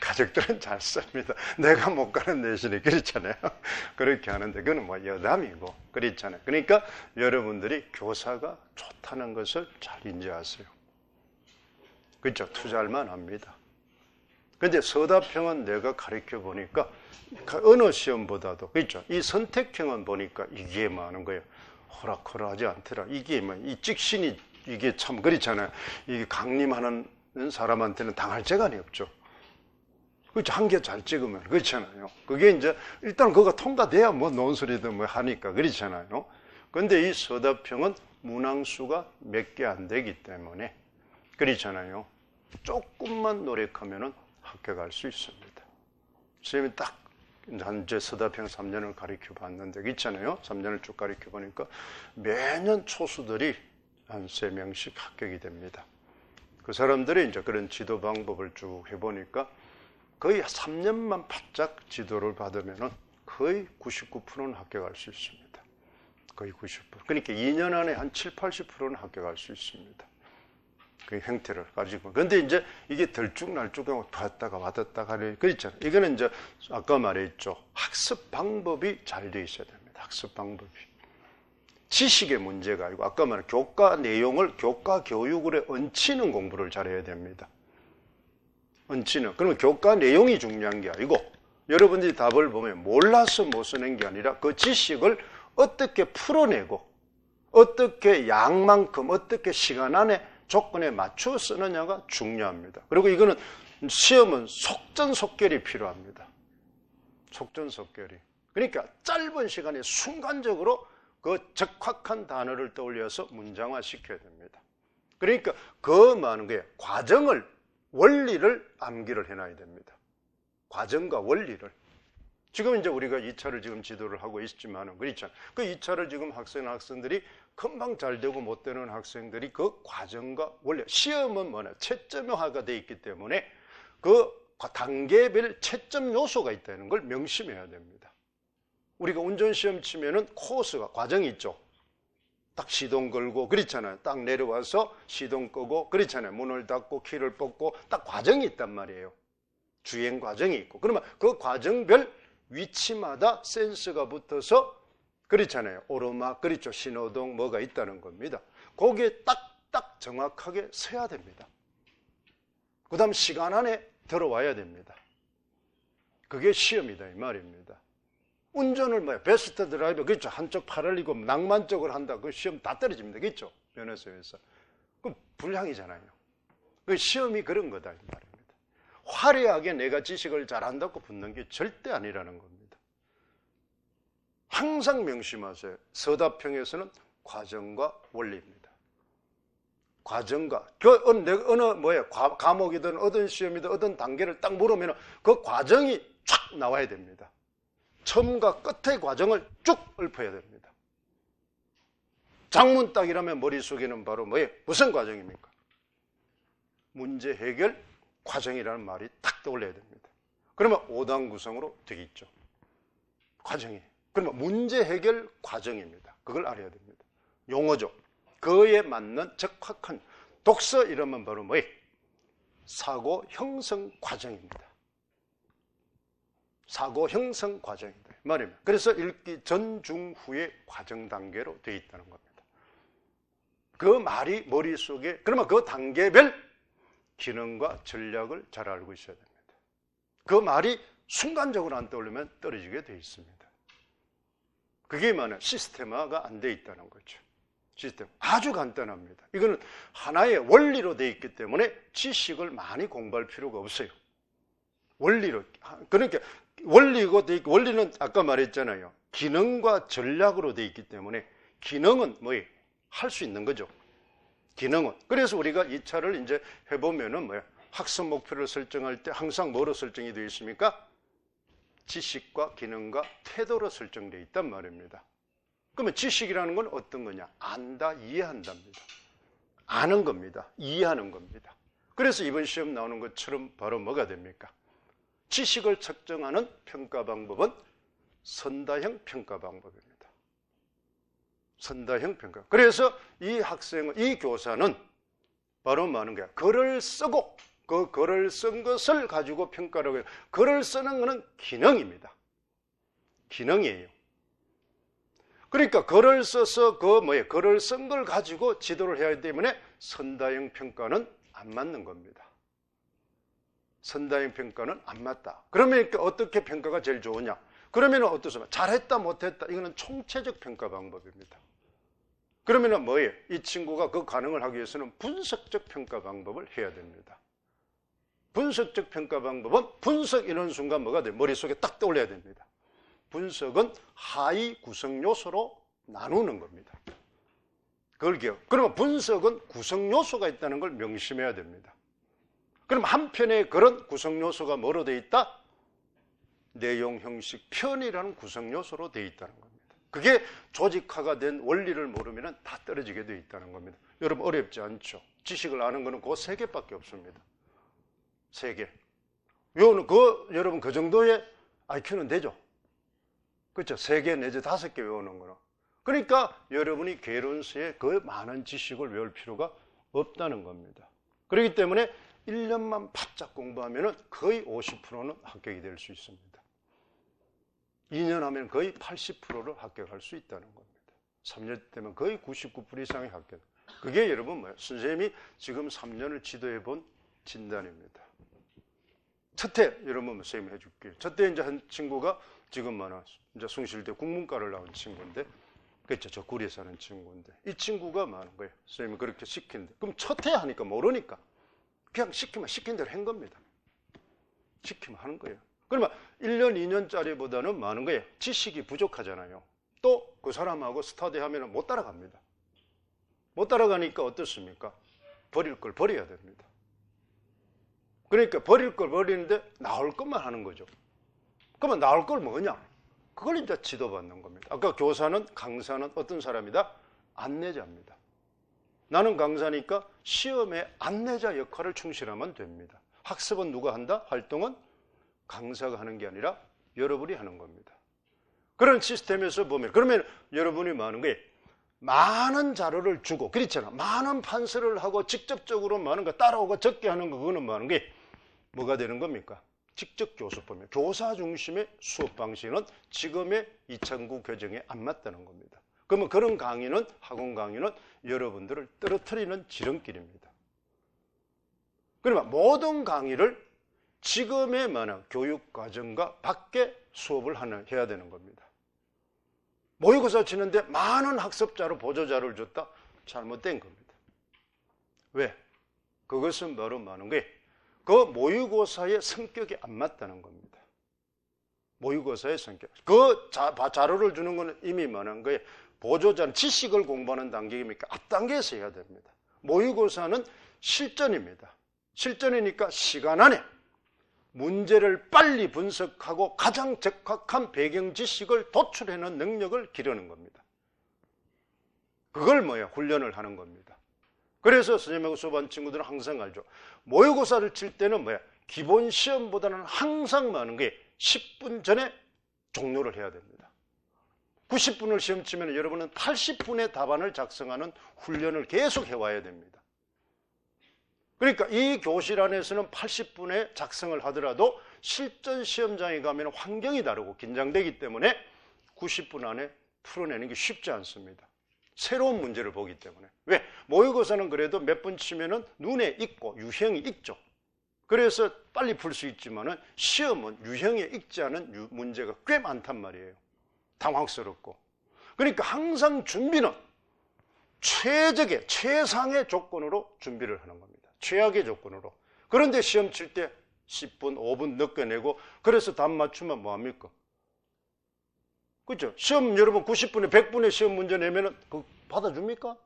가족들은 잘 씁니다. 내가 못 가는 대신에 그렇잖아요. 그렇게 하는데 그건 뭐 여담이고 그렇잖아요. 그러니까 여러분들이 교사가 좋다는 것을 잘 인지하세요. 그렇죠. 투자할만 합니다. 근데 서답형은 내가 가르쳐 보니까 어느 시험보다도 그렇죠. 이 선택형은 보니까 이게 많은 거예요. 호락호락하지 않더라. 이게 뭐 이 직신이 이게 참 그렇잖아요. 이게 강림하는 사람한테는 당할 재간이 없죠. 그렇죠. 한 개 잘 찍으면 그렇잖아요. 그게 이제 일단 그거 통과돼야 뭐 논술이든 뭐 하니까 그렇잖아요. 근데 이 서답형은 문항수가 몇 개 안 되기 때문에 그렇잖아요. 조금만 노력하면은 합격할 수 있습니다. 선생님이 딱 현재 서답형 3년을 가르쳐 봤는데 있잖아요. 3년을 쭉 가르쳐 보니까 매년 초수들이 한 3명씩 합격이 됩니다. 그 사람들이 이제 그런 지도 방법을 쭉 해보니까 거의 3년만 바짝 지도를 받으면은 거의 99%는 합격할 수 있습니다. 거의 90%. 그러니까 2년 안에 한 7, 80%는 합격할 수 있습니다. 그 형태를 가지고. 근데 이제 이게 들쭉날쭉하고 왔다가 왔다가 하는 거 있잖아요. 이거는 이제 아까 말했죠. 학습 방법이 잘 돼 있어야 됩니다. 학습 방법이. 지식의 문제가 아니고 아까 말한 교과 내용을 교과 교육으로 얹히는 공부를 잘해야 됩니다. 얹히는. 그러면 교과 내용이 중요한 게 아니고 여러분들이 답을 보면 몰라서 못 쓰는 게 아니라 그 지식을 어떻게 풀어내고 어떻게 양만큼 어떻게 시간 안에 조건에 맞춰 쓰느냐가 중요합니다. 그리고 이거는 시험은 속전속결이 필요합니다. 속전속결이. 그러니까 짧은 시간에 순간적으로 그 적확한 단어를 떠올려서 문장화 시켜야 됩니다. 그러니까 그 많은 게 과정을, 원리를 암기를 해놔야 됩니다. 과정과 원리를. 지금 이제 우리가 2차를 지금 지도를 하고 있지만은, 그렇잖아요. 그 2차를 지금 학생들이 금방 잘 되고 못 되는 학생들이 그 과정과 원리, 시험은 뭐냐, 채점화가 되어 있기 때문에 그 단계별 채점 요소가 있다는 걸 명심해야 됩니다. 우리가 운전시험 치면은 코스가, 과정이 있죠. 딱 시동 걸고, 그렇잖아요. 딱 내려와서 시동 끄고, 그렇잖아요. 문을 닫고, 키를 뽑고, 딱 과정이 있단 말이에요. 주행 과정이 있고. 그러면 그 과정별 위치마다 센서가 붙어서, 그렇잖아요. 오르막, 그렇죠. 신호등 뭐가 있다는 겁니다. 거기에 딱딱 정확하게 서야 됩니다. 그 다음 시간 안에 들어와야 됩니다. 그게 시험이다 이 말입니다. 운전을 뭐야, 베스트 드라이버, 그렇죠. 한쪽 팔을 흘리고 낭만적으로 한다. 그 시험 다 떨어집니다. 그렇죠. 면허소에서. 그 불량이잖아요. 그 시험이 그런 거다 이 말입니다. 화려하게 내가 지식을 잘한다고 붙는 게 절대 아니라는 겁니다. 항상 명심하세요. 서답형에서는 과정과 원리입니다. 과정과 어느 과목이든 어떤 시험이든 어떤 단계를 딱 물으면 그 과정이 쫙 나와야 됩니다. 처음과 끝의 과정을 쭉 읊어야 됩니다. 작문 딱이라면 머릿속에는 바로 뭐예요? 무슨 과정입니까? 문제 해결 과정이라는 말이 딱 떠올려야 됩니다. 그러면 5단 구성으로 되겠죠. 과정이. 그러면 문제 해결 과정입니다. 그걸 알아야 됩니다. 용어죠. 그에 맞는 적확한 독서 이러면 바로 뭐예요? 사고 형성 과정입니다. 사고 형성 과정이다. 말입니다. 그래서 읽기 전, 중, 후의 과정 단계로 되어 있다는 겁니다. 그 말이 머릿속에, 그러면 그 단계별 기능과 전략을 잘 알고 있어야 됩니다. 그 말이 순간적으로 안 떠오르면 떨어지게 되어 있습니다. 그게 뭐냐? 시스템화가 안 되어 있다는 거죠. 시스템. 아주 간단합니다. 이거는 하나의 원리로 되어 있기 때문에 지식을 많이 공부할 필요가 없어요. 원리로. 그러니까 원리고 되어 있고, 원리는 아까 말했잖아요. 기능과 전략으로 되어 있기 때문에 기능은 뭐예요? 할 수 있는 거죠. 기능은. 그래서 우리가 2차를 이제 해보면은 뭐예요? 학습 목표를 설정할 때 항상 뭐로 설정이 되어 있습니까? 지식과 기능과 태도로 설정되어 있단 말입니다. 그러면 지식이라는 건 어떤 거냐? 안다, 이해한답니다. 아는 겁니다. 이해하는 겁니다. 그래서 이번 시험 나오는 것처럼 바로 뭐가 됩니까? 지식을 측정하는 평가 방법은 선다형 평가 방법입니다. 선다형 평가. 그래서 이 학생은, 이 교사는 바로 뭐 하는 거야? 글을 쓰고 그 글을 쓴 것을 가지고 평가를 해요. 글을 쓰는 것은 기능입니다. 기능이에요. 그러니까 글을 써서 글을 쓴 걸 가지고 지도를 해야 하기 때문에 선다형 평가는 안 맞는 겁니다. 선다형 평가는 안 맞다. 그러면 어떻게 평가가 제일 좋으냐? 그러면 어떻습니까? 잘했다, 못했다. 이거는 총체적 평가 방법입니다. 그러면 뭐예요? 이 친구가 그 가능을 하기 위해서는 분석적 평가 방법을 해야 됩니다. 분석적 평가 방법은 분석 이런 순간 뭐가 돼요? 머릿속에 딱 떠올려야 됩니다. 분석은 하위 구성 요소로 나누는 겁니다. 그걸 기억. 그러면 분석은 구성 요소가 있다는 걸 명심해야 됩니다. 그럼 한편에 그런 구성 요소가 뭐로 되어 있다? 내용, 형식, 편이라는 구성 요소로 되어 있다는 겁니다. 그게 조직화가 된 원리를 모르면 다 떨어지게 되어 있다는 겁니다. 여러분 어렵지 않죠? 지식을 아는 거는 그 세 개밖에 없습니다. 세 개. 여러분 그 정도의 IQ는 되죠? 그렇죠? 세 개 내지 다섯 개 외우는 거는. 그러니까 여러분이 개론서에 그 많은 지식을 외울 필요가 없다는 겁니다. 그렇기 때문에 1년만 바짝 공부하면 거의 50%는 합격이 될 수 있습니다. 2년 하면 거의 80%를 합격할 수 있다는 겁니다. 3년 되면 거의 99% 이상의 합격. 그게 여러분 뭐예요? 선생님이 지금 3년을 지도해 본 진단입니다. 첫해 여러분 선생님이 해줄게요. 첫해 이제 한 친구가 지금 이제 숭실대 국문과를 나온 친구인데, 그렇죠? 저 구리에 사는 친구인데, 이 친구가 많은 거예요. 선생님이 그렇게 시키는데, 그럼 첫해 하니까 모르니까 그냥 시킨 대로 한 겁니다. 시키면 하는 거예요. 그러면 1년, 2년짜리보다는 많은 거예요. 지식이 부족하잖아요. 또 그 사람하고 스터디하면 못 따라갑니다. 못 따라가니까 어떻습니까? 버릴 걸 버려야 됩니다. 그러니까 버릴 걸 버리는데 나올 것만 하는 거죠. 그러면 나올 걸 뭐냐? 그걸 이제 지도받는 겁니다. 아까 교사는, 강사는 어떤 사람이다? 안내자입니다. 나는 강사니까 시험에 안내자 역할을 충실하면 됩니다. 학습은 누가 한다? 활동은 강사가 하는 게 아니라 여러분이 하는 겁니다. 그런 시스템에서 보면, 그러면 여러분이 뭐 하는 거예요? 많은 자료를 주고, 그렇잖아. 많은 판서를 하고 직접적으로 뭐 하는 거 따라오고 적게 하는 거, 그거는 뭐 하는 게 뭐가 되는 겁니까? 직접 교수법이에요. 교사 중심의 수업 방식은 지금의 2009 교정에 안 맞다는 겁니다. 그러면 그런 강의는, 학원 강의는 여러분들을 떨어뜨리는 지름길입니다. 그러면 모든 강의를 지금의 많은 교육과정과 밖에 수업을 해야 되는 겁니다. 모의고사 치는데 많은 학습자료, 보조자료를 줬다? 잘못된 겁니다. 왜? 그것은 바로 많은 거예요. 그 모의고사의 성격이 안 맞다는 겁니다. 모의고사의 성격. 그 자료를 주는 것은 이미 많은 거예요. 보조자는 지식을 공부하는 단계입니까? 앞단계에서 해야 됩니다. 모의고사는 실전입니다. 실전이니까 시간 안에 문제를 빨리 분석하고 가장 적합한 배경 지식을 도출해내는 능력을 기르는 겁니다. 그걸 훈련을 하는 겁니다. 그래서 선생님하고 수업한 친구들은 항상 알죠. 모의고사를 칠 때는 기본 시험보다는 항상 많은 게 10분 전에 종료를 해야 됩니다. 90분을 시험 치면 여러분은 80분의 답안을 작성하는 훈련을 계속 해와야 됩니다. 그러니까 이 교실 안에서는 80분에 작성을 하더라도 실전 시험장에 가면 환경이 다르고 긴장되기 때문에 90분 안에 풀어내는 게 쉽지 않습니다. 새로운 문제를 보기 때문에. 왜? 모의고사는 그래도 몇 번 치면은 눈에 익고 유형이 익죠. 그래서 빨리 풀 수 있지만은 시험은 유형에 익지 않은 문제가 꽤 많단 말이에요. 당황스럽고. 그러니까 항상 준비는 최상의 조건으로 준비를 하는 겁니다. 최악의 조건으로. 그런데 시험 칠 때 10분, 5분 늦게 내고, 그래서 답 맞추면 뭐합니까? 그렇죠? 시험 여러분 90분에 100분의 시험 문제 내면은 그거 받아줍니까?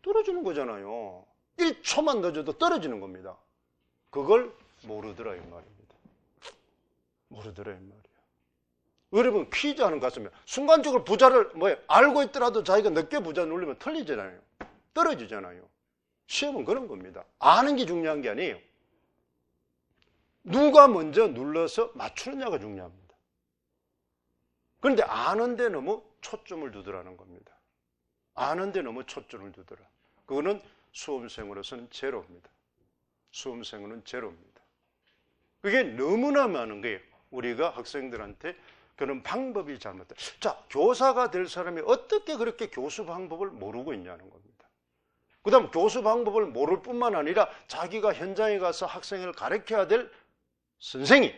떨어지는 거잖아요. 1초만 늦어도 떨어지는 겁니다. 그걸 모르더라 이 말입니다. 모르더라 이 말이야. 여러분 퀴즈 하는 거 같으면 순간적으로 부자를 알고 있더라도 자기가 늦게 부자 누르면 틀리잖아요. 떨어지잖아요. 시험은 그런 겁니다. 아는 게 중요한 게 아니에요. 누가 먼저 눌러서 맞추느냐가 중요합니다. 그런데 아는데 너무 초점을 두더라는 겁니다. 아는데 너무 초점을 두더라. 그거는 수험생으로서는 제로입니다. 수험생으로는 제로입니다. 그게 너무나 많은 거예요. 우리가 학생들한테 그런 방법이 잘못돼. 자, 교사가 될 사람이 어떻게 그렇게 교수 방법을 모르고 있냐는 겁니다. 그 다음 교수 방법을 모를 뿐만 아니라 자기가 현장에 가서 학생을 가르쳐야 될 선생이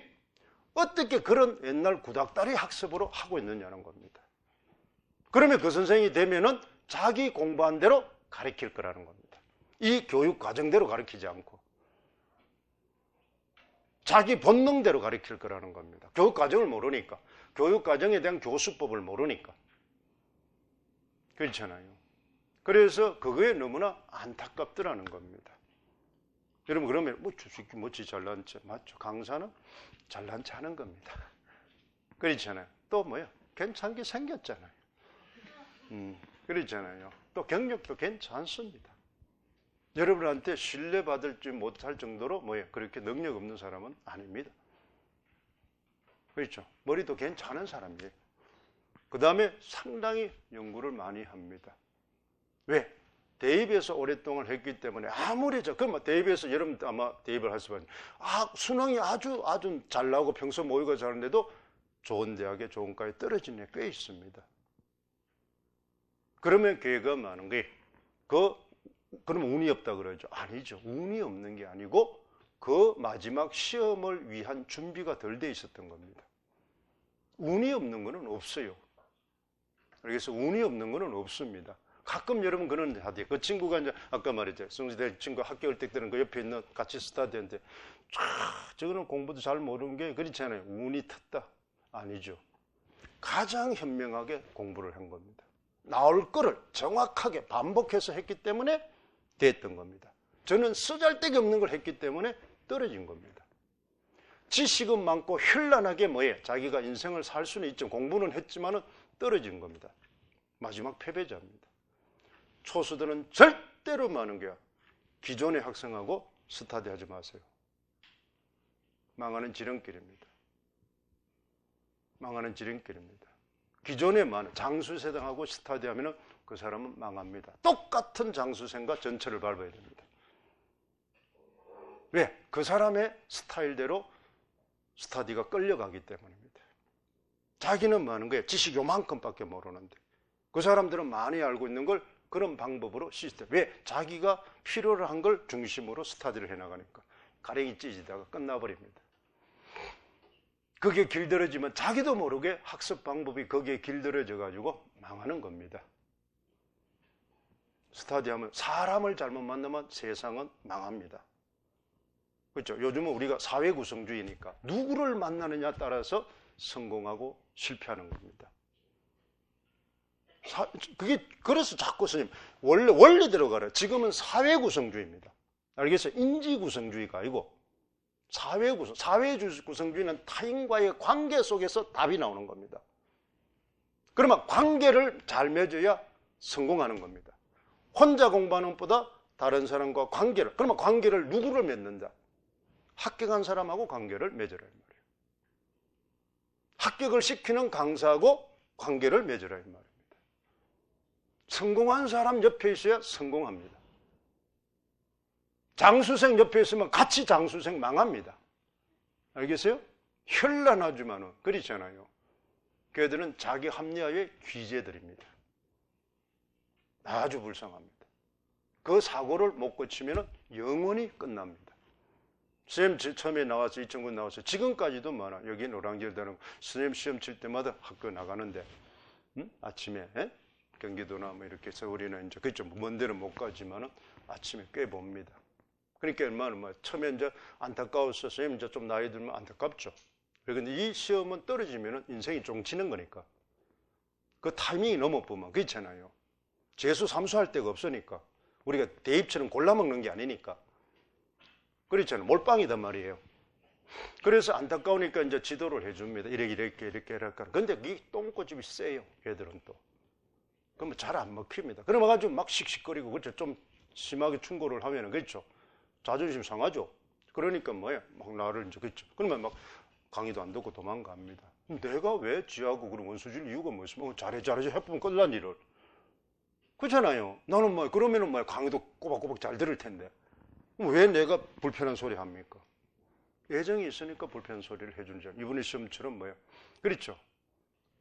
어떻게 그런 옛날 구닥다리 학습으로 하고 있느냐는 겁니다. 그러면 그 선생이 되면은 자기 공부한 대로 가르칠 거라는 겁니다. 이 교육 과정대로 가르치지 않고 자기 본능대로 가르칠 거라는 겁니다. 교육 과정을 모르니까. 교육 과정에 대한 교수법을 모르니까. 그렇잖아요. 그래서 그거에 너무나 안타깝더라는 겁니다. 여러분 그러면 저 새끼 뭐지 잘난 체 맞죠? 강사는 잘난 체 하는 겁니다. 그렇잖아요. 또 뭐요? 괜찮게 생겼잖아요. 그렇잖아요. 또 경력도 괜찮습니다. 여러분한테 신뢰받을지 못할 정도로 뭐예요? 그렇게 능력 없는 사람은 아닙니다. 그렇죠? 머리도 괜찮은 사람이에요. 그 다음에 상당히 연구를 많이 합니다. 왜? 대입에서 오랫동안 했기 때문에 아무리 그럼 대입에서 여러분도 아마 대입을 할 수밖에 수능이 아주 잘 나오고 평소 모의고사 잘하는데도 좋은 대학에 좋은 과에 떨어진 애 꽤 있습니다. 그러면 걔가 많은 게 그럼 운이 없다 그러죠. 아니죠. 운이 없는 게 아니고 그 마지막 시험을 위한 준비가 덜 돼 있었던 겁니다. 운이 없는 거는 없어요. 그래서 운이 없는 거는 없습니다. 가끔 여러분 그런 하대요. 그 친구가 이제 아까 말했죠. 성지대 친구 학교 올 때 때는 그 옆에 있는 같이 스타디한테 저거는 공부도 잘 모르는 게 그렇잖아요. 운이 텄다. 아니죠. 가장 현명하게 공부를 한 겁니다. 나올 거를 정확하게 반복해서 했기 때문에 됐던 겁니다. 저는 쓰잘데기 없는 걸 했기 때문에 떨어진 겁니다. 지식은 많고 현란하게 자기가 인생을 살 수는 있죠. 공부는 했지만은 떨어진 겁니다. 마지막 패배자입니다. 초수들은 절대로 많은 게야. 기존의 학생하고 스타디 하지 마세요. 망하는 지름길입니다. 망하는 지름길입니다. 기존에 많은 장수생하고 스타디 하면은 그 사람은 망합니다. 똑같은 장수생과 전철을 밟아야 됩니다. 왜? 그 사람의 스타일대로 스타디가 끌려가기 때문입니다. 자기는 많은 거예요. 지식 요만큼밖에 모르는데 그 사람들은 많이 알고 있는 걸 그런 방법으로 시스템. 왜? 자기가 필요로 한 걸 중심으로 스타디를 해나가니까 가랭이 찢어지다가 끝나버립니다. 그게 길들여지면 자기도 모르게 학습 방법이 거기에 길들여져 가지고 망하는 겁니다. 스타디하면 사람을 잘못 만나면 세상은 망합니다. 그렇죠? 요즘은 우리가 사회 구성주의니까 누구를 만나느냐 따라서 성공하고 실패하는 겁니다. 그래서 자꾸 선생님 원래 들어가라. 지금은 사회 구성주의입니다. 알겠어요? 인지 구성주의가 아니고 사회 구성주의는 타인과의 관계 속에서 답이 나오는 겁니다. 그러면 관계를 잘 맺어야 성공하는 겁니다. 혼자 공부하는 것보다 다른 사람과 그러면 관계를 누구를 맺는다? 합격한 사람하고 관계를 맺으라 이 말이에요. 합격을 시키는 강사하고 관계를 맺으라 이 말입니다. 성공한 사람 옆에 있어야 성공합니다. 장수생 옆에 있으면 같이 장수생 망합니다. 알겠어요? 현란하지만은 그렇잖아요. 걔들은 자기 합리화의 귀재들입니다. 아주 불쌍합니다. 그 사고를 못 고치면 영원히 끝납니다. 선생님 처음에 나와서 2009년 나와서 지금까지도 많아. 여기 노량진에 선생님 시험 칠 때마다 학교 나가는데 아침에 경기도나 이렇게 해서 우리는 이제 그쪽 먼 데는 못 가지만은 아침에 꽤 봅니다. 그러니까 얼마나 처음에 이제 안타까웠어. 선생님 이제 좀 나이 들면 안타깝죠. 그런데 이 시험은 떨어지면은 인생이 종치는 거니까. 그 타이밍이 넘어보면 그렇잖아요. 재수 삼수할 데가 없으니까. 우리가 대입처럼 골라먹는 게 아니니까. 그렇잖아요. 몰빵이단 말이에요. 그래서 안타까우니까 이제 지도를 해줍니다. 이렇게 할까. 근데 이 똥꼬집이 세요. 얘들은 또. 그러면 잘 안 먹힙니다. 그래가지고 막 씩씩거리고, 그렇죠. 좀 심하게 충고를 하면은, 그렇죠. 자존심 상하죠. 그러니까 막 나를 이제, 그렇죠. 그러면 막 강의도 안 듣고 도망갑니다. 내가 왜 지하고 그런 원수질 이유가 뭐였으면 잘해 해보면 끝난 일을. 그렇잖아요. 나는 그러면은 강의도 꼬박꼬박 잘 들을 텐데. 왜 내가 불편한 소리 합니까? 애정이 있으니까 불편한 소리를 해주는 점. 이번에 시험처럼 그렇죠.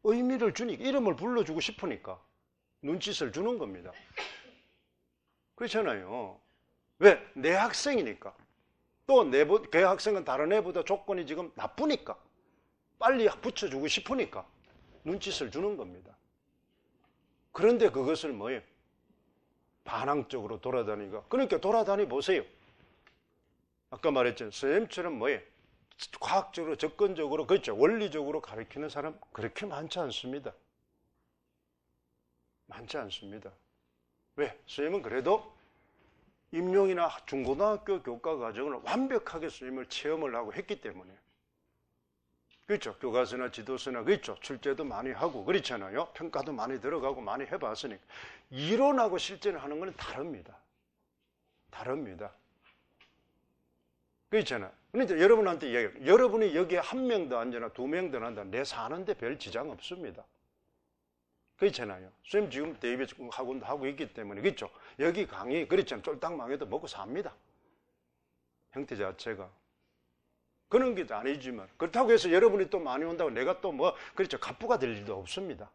의미를 주니까, 이름을 불러주고 싶으니까 눈짓을 주는 겁니다. 그렇잖아요. 왜? 내 학생이니까. 또 걔 학생은 다른 애보다 조건이 지금 나쁘니까. 빨리 붙여주고 싶으니까 눈짓을 주는 겁니다. 그런데 그것을 반항적으로 돌아다니가. 그러니까 돌아다니 보세요. 아까 말했죠. 선생님처럼 과학적으로, 접근적으로, 그렇죠. 원리적으로 가르치는 사람 그렇게 많지 않습니다. 많지 않습니다. 왜? 선생님은 그래도 임용이나 중고등학교 교과 과정을 완벽하게 선생님을 체험을 하고 했기 때문에. 그렇죠. 교과서나 지도서나 그렇죠. 출제도 많이 하고 그렇잖아요. 평가도 많이 들어가고 많이 해봤으니까. 이론하고 실제는 하는 건 다릅니다. 다릅니다. 그렇잖아요. 그러니까 여러분한테 이야기해요. 여러분이 여기에 한 명도 앉거나 두 명도 앉아 내 사는데 별 지장 없습니다. 그렇잖아요. 선생님 지금 대입 학원도 하고 있기 때문에 그렇죠. 여기 강의 그렇잖아요. 쫄딱 망해도 먹고 삽니다. 형태 자체가. 그런 게 아니지만 그렇다고 해서 여러분이 또 많이 온다고 내가 또 뭐 그렇죠. 갑부가 될 일도 없습니다.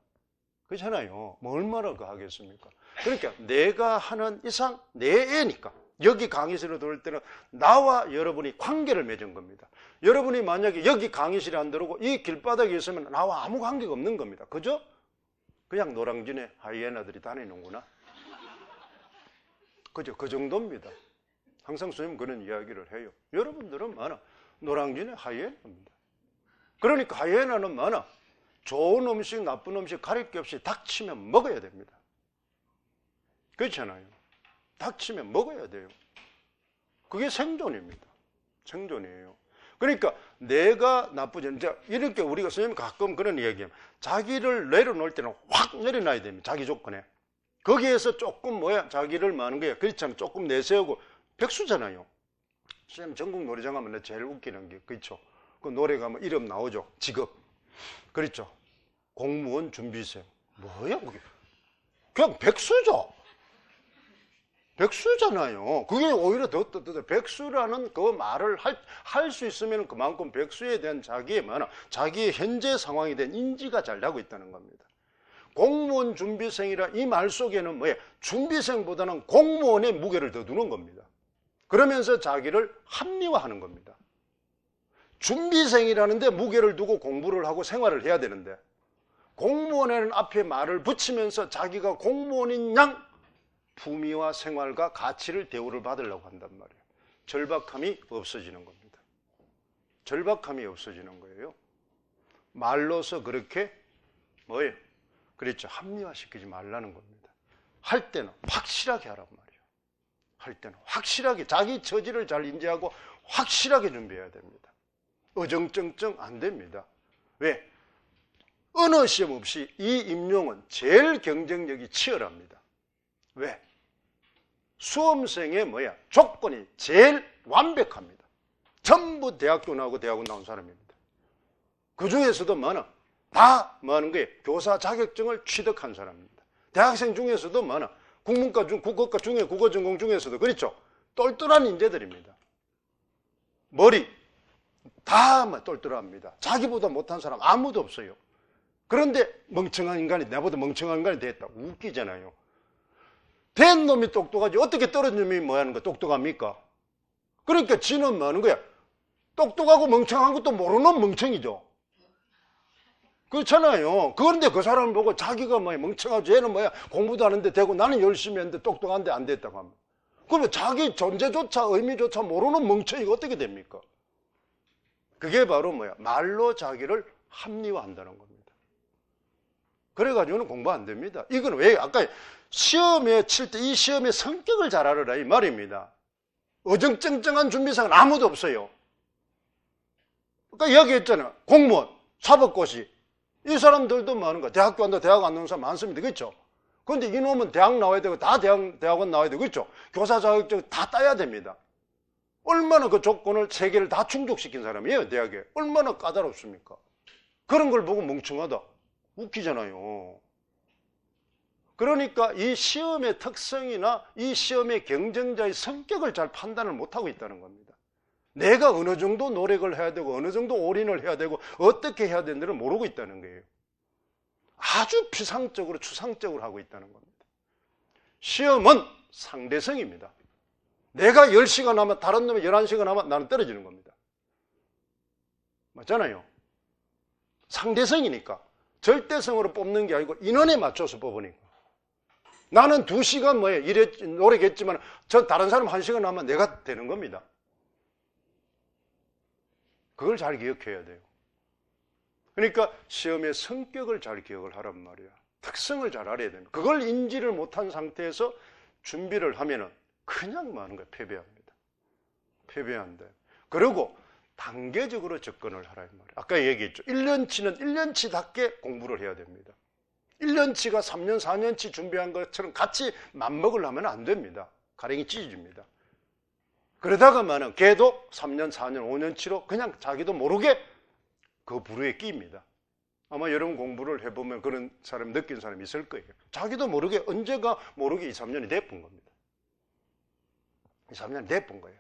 그렇잖아요. 뭐 얼마나 그 하겠습니까? 그러니까 내가 하는 이상 내 애니까 여기 강의실에 들어올 때는 나와 여러분이 관계를 맺은 겁니다. 여러분이 만약에 여기 강의실에 안 들어오고 이 길바닥에 있으면 나와 아무 관계가 없는 겁니다. 그죠? 그냥 노랑진에 하이에나들이 다니는구나. 그죠? 그 정도입니다. 항상 선생님 그런 이야기를 해요. 여러분들은 많아. 노랑진에 하이에나입니다. 그러니까 하이에나는 많아. 좋은 음식, 나쁜 음식 가릴 게 없이 닥치면 먹어야 됩니다. 그렇잖아요. 닥치면 먹어야 돼요. 그게 생존입니다. 생존이에요. 그러니까 내가 나쁘지 않은, 이렇게 우리가 선생님 가끔 그런 이야기해요. 자기를 내려놓을 때는 확 내려놔야 됩니다. 자기 조건에. 거기에서 조금 자기를 많은 거예요. 그렇잖아요. 조금 내세우고 백수잖아요. 선생님 전국 노래장 가면 제일 웃기는 게 그렇죠. 그 노래 가면 이름 나오죠. 직업. 그렇죠. 공무원 준비생. 뭐야 그게. 그냥 백수죠. 백수잖아요. 그게 오히려 더 백수라는 그 말을 할 수 있으면 그만큼 백수에 대한 자기의 현재 상황에 대한 인지가 잘 나고 있다는 겁니다. 공무원 준비생이라 이 말 속에는 뭐예요? 준비생보다는 공무원의 무게를 더 두는 겁니다. 그러면서 자기를 합리화하는 겁니다. 준비생이라는데 무게를 두고 공부를 하고 생활을 해야 되는데 공무원에는 앞에 말을 붙이면서 자기가 공무원인 양 품위와 생활과 가치를 대우를 받으려고 한단 말이에요. 절박함이 없어지는 겁니다. 절박함이 없어지는 거예요. 말로서 그렇게 뭐예요? 그렇죠. 합리화시키지 말라는 겁니다. 할 때는 확실하게 하란 말이에요. 할 때는 확실하게 자기 처지를 잘 인지하고 확실하게 준비해야 됩니다. 어정쩡쩡 안 됩니다. 왜? 어느 시험 없이 이 임용은 제일 경쟁력이 치열합니다. 왜? 수험생의 조건이 제일 완벽합니다. 전부 대학교 나오고 대학원 나온 사람입니다. 그 중에서도 다 교사 자격증을 취득한 사람입니다. 대학생 중에서도 국어과 중에 국어 전공 중에서도 그렇죠. 똘똘한 인재들입니다. 머리 다 똘똘합니다. 자기보다 못한 사람 아무도 없어요. 그런데 멍청한 인간이 나보다 멍청한 인간이 됐다. 웃기잖아요. 된 놈이 똑똑하지 어떻게 떨어진 놈이 뭐하는 거 똑똑합니까? 그러니까 지는 뭐 하는 거야? 똑똑하고 멍청한 것도 모르는 멍청이죠. 그렇잖아요. 그런데 그 사람을 보고 자기가 멍청하지 얘는 공부도 하는데 되고 나는 열심히 했는데 똑똑한데 안 됐다고 하면 그러면 자기 존재조차 의미조차 모르는 멍청이가 어떻게 됩니까? 그게 바로 말로 자기를 합리화한다는 겁니다. 그래가지고는 공부 안 됩니다. 이건 왜? 아까 시험에 칠 때 이 시험의 성격을 잘 알아라 이 말입니다. 어정쩡쩡한 준비생은 아무도 없어요. 그러니까 이야기했잖아요. 공무원, 사법고시 이 사람들도 많은 거야. 대학교 간다 대학 안 나오는 사람 많습니다. 그렇죠? 그런데 이놈은 대학 나와야 되고 다 대학원 나와야 되고 그렇죠? 교사 자격증 다 따야 됩니다. 얼마나 그 조건을 세 개를 다 충족시킨 사람이에요. 대학에. 얼마나 까다롭습니까? 그런 걸 보고 멍청하다. 웃기잖아요. 그러니까 이 시험의 특성이나 이 시험의 경쟁자의 성격을 잘 판단을 못하고 있다는 겁니다. 내가 어느 정도 노력을 해야 되고 어느 정도 올인을 해야 되고 어떻게 해야 되는지를 모르고 있다는 거예요. 아주 피상적으로 추상적으로 하고 있다는 겁니다. 시험은 상대성입니다. 내가 10시간 하면 다른 놈이 11시간 하면 나는 떨어지는 겁니다. 맞잖아요. 상대성이니까 절대성으로 뽑는 게 아니고 인원에 맞춰서 뽑으니까. 나는 2시간 노력했지만 저 다른 사람 1시간 하면 내가 되는 겁니다. 그걸 잘 기억해야 돼요. 그러니까 시험의 성격을 잘 기억을 하란 말이야. 특성을 잘 알아야 됩니다. 그걸 인지를 못한 상태에서 준비를 하면은 그냥 많은 거예요. 패배합니다. 패배한다. 그리고 단계적으로 접근을 하라 이 말이에요. 아까 얘기했죠. 1년치는 1년치답게 공부를 해야 됩니다. 1년치가 3년, 4년치 준비한 것처럼 같이 맞먹으려면 안 됩니다. 가랭이 찢어집니다. 그러다가만은 걔도 3년, 4년, 5년치로 그냥 자기도 모르게 그 부류에 끼입니다. 아마 여러분 공부를 해보면 그런 사람 느낀 사람이 있을 거예요. 자기도 모르게 언제가 모르게 2, 3년이 돼본 겁니다. 2, 3년이 돼본 거예요.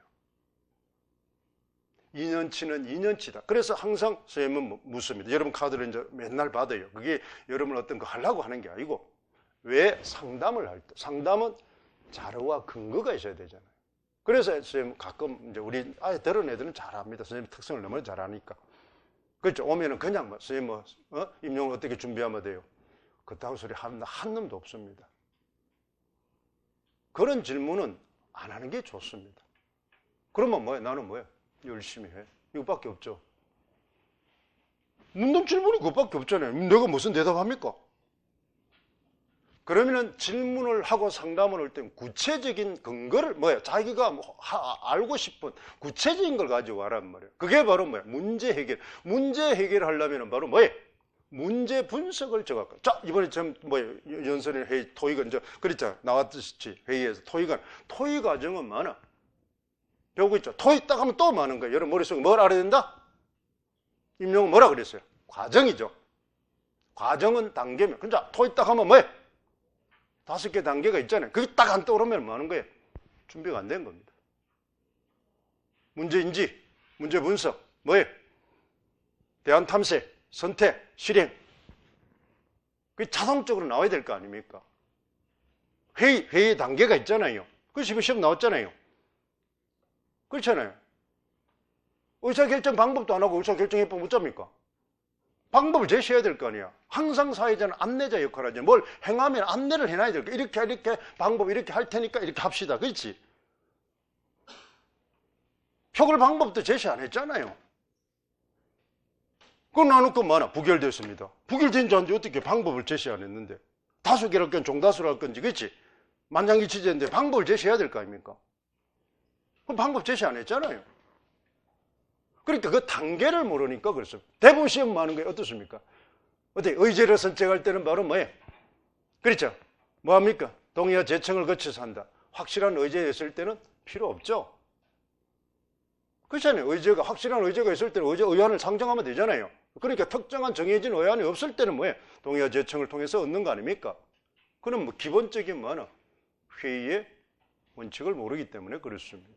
2년치는 2년치다. 그래서 항상 선생님은 묻습니다. 여러분 카드를 이제 맨날 받아요. 그게 여러분 어떤 거 하려고 하는 게 아니고 왜 상담을 할 때 상담은 자료와 근거가 있어야 되잖아요. 그래서 선생님 가끔 이제 우리 아예 들은 애들은 잘합니다. 선생님 특성을 너무 잘하니까. 그렇죠. 오면은 그냥 뭐 선생님 임용을 어떻게 준비하면 돼요? 그따구 소리 하는 한 놈도 없습니다. 그런 질문은 안 하는 게 좋습니다. 그러면 뭐야? 나는 뭐야? 열심히 해. 이거밖에 없죠. 문답 질문이 그것밖에 없잖아요. 내가 무슨 대답합니까? 그러면은 질문을 하고 상담을 할 때 구체적인 근거를 뭐야? 자기가 알고 싶은 구체적인 걸 가지고 와란 말이에요. 그게 바로 뭐야? 문제 해결. 문제 해결하려면 바로 뭐야? 문제 분석을 적을까? 자, 이번에 좀 연설의 회의 토익은 그랬잖아. 나왔듯이 회의에서 토익 과정은 많아. 배우고 있죠. 토익 딱 하면 또 많은 거예요. 여러분 머릿속에 뭘 알아야 된다? 임용은 뭐라 그랬어요? 과정이죠. 과정은 단계면. 근데 토익 딱 하면 뭐예요? 5개 단계가 있잖아요. 그게 딱 안 떠오르면 뭐 하는 거예요? 준비가 안 된 겁니다. 문제인지, 문제 분석, 뭐예요? 대안 탐색, 선택, 실행. 그게 자동적으로 나와야 될 거 아닙니까? 회의 단계가 있잖아요. 그래서 이번 시험 나왔잖아요. 그렇잖아요. 의사결정 방법도 안 하고 의사결정해보면 어쩝니까? 방법을 제시해야 될 거 아니야. 항상 사회자는 안내자 역할을 하죠. 뭘 행하면 안내를 해놔야 될 거야. 이렇게 방법 이렇게 할 테니까 이렇게 합시다. 그렇지? 표결 방법도 제시 안 했잖아요. 그건 나누고 많아. 부결됐습니다. 부결된 자인데 어떻게 방법을 제시 안 했는데. 다수결 할 건지 종다수를 할 건지 그렇지? 만장일치제인데 방법을 제시해야 될 거 아닙니까? 그럼 방법 제시 안 했잖아요. 그러니까 그 단계를 모르니까 그렇습니다. 대부분 시험 많은 게 어떻습니까? 어때? 의제를 선택할 때는 바로 뭐예요? 그렇죠? 뭐합니까? 동의와 제청을 거쳐서 한다. 확실한 의제가 있을 때는 필요 없죠. 그렇잖아요. 확실한 의제가 있을 때는 의안을 상정하면 되잖아요. 그러니까 특정한 정해진 의안이 없을 때는 뭐예요? 동의와 제청을 통해서 얻는 거 아닙니까? 그는 뭐 기본적인 회의의 원칙을 모르기 때문에 그렇습니다.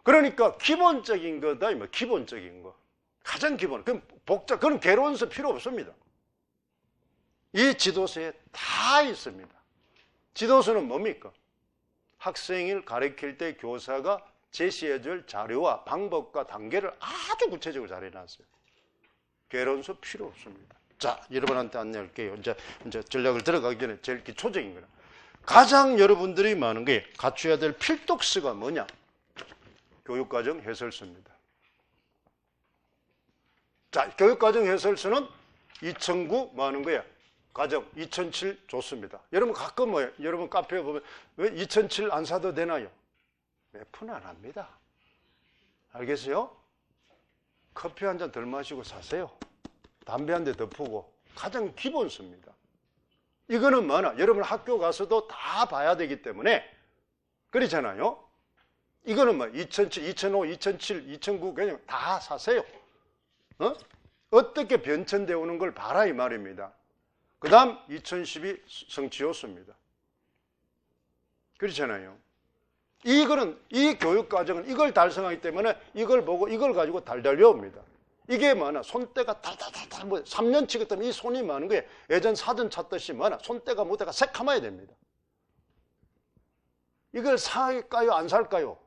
그러니까 기본적인 거다, 기본적인 거. 가장 기본. 그건 개론서 필요 없습니다. 이 지도서에 다 있습니다. 지도서는 뭡니까? 학생을 가르칠 때 교사가 제시해줄 자료와 방법과 단계를 아주 구체적으로 잘 해놨어요. 개론서 필요 없습니다. 자, 여러분한테 안내할게요. 이제 전략을 들어가기 전에 제일 기초적인 거는 가장 여러분들이 많은 게 갖춰야 될 필독서가 뭐냐? 교육과정 해설서입니다. 자, 교육과정 해설서는 2009 뭐 하는 거야? 과정 2007 좋습니다. 여러분 가끔 여러분 카페에 보면 왜 2007 안 사도 되나요? 몇 푼 안 합니다. 알겠어요? 커피 한 잔 덜 마시고 사세요. 담배 한 대 더 피우고. 가장 기본서입니다. 이거는 여러분 학교 가서도 다 봐야 되기 때문에 그렇잖아요. 이거는 2007, 2005, 2007, 2009 그냥 다 사세요. 어떻게 변천되어 오는 걸 봐라 이 말입니다. 그 다음 2012 성취효수입니다. 그렇잖아요. 이 교육과정은 이걸 달성하기 때문에 이걸 보고 이걸 가지고 달달 외웁니다. 이게 손때가 달달달달 3년 치겠다면 이 손이 많은 거예요. 예전 사전 찾듯이 손때가 못때가 새카마야 됩니다. 이걸 살까요 안 살까요?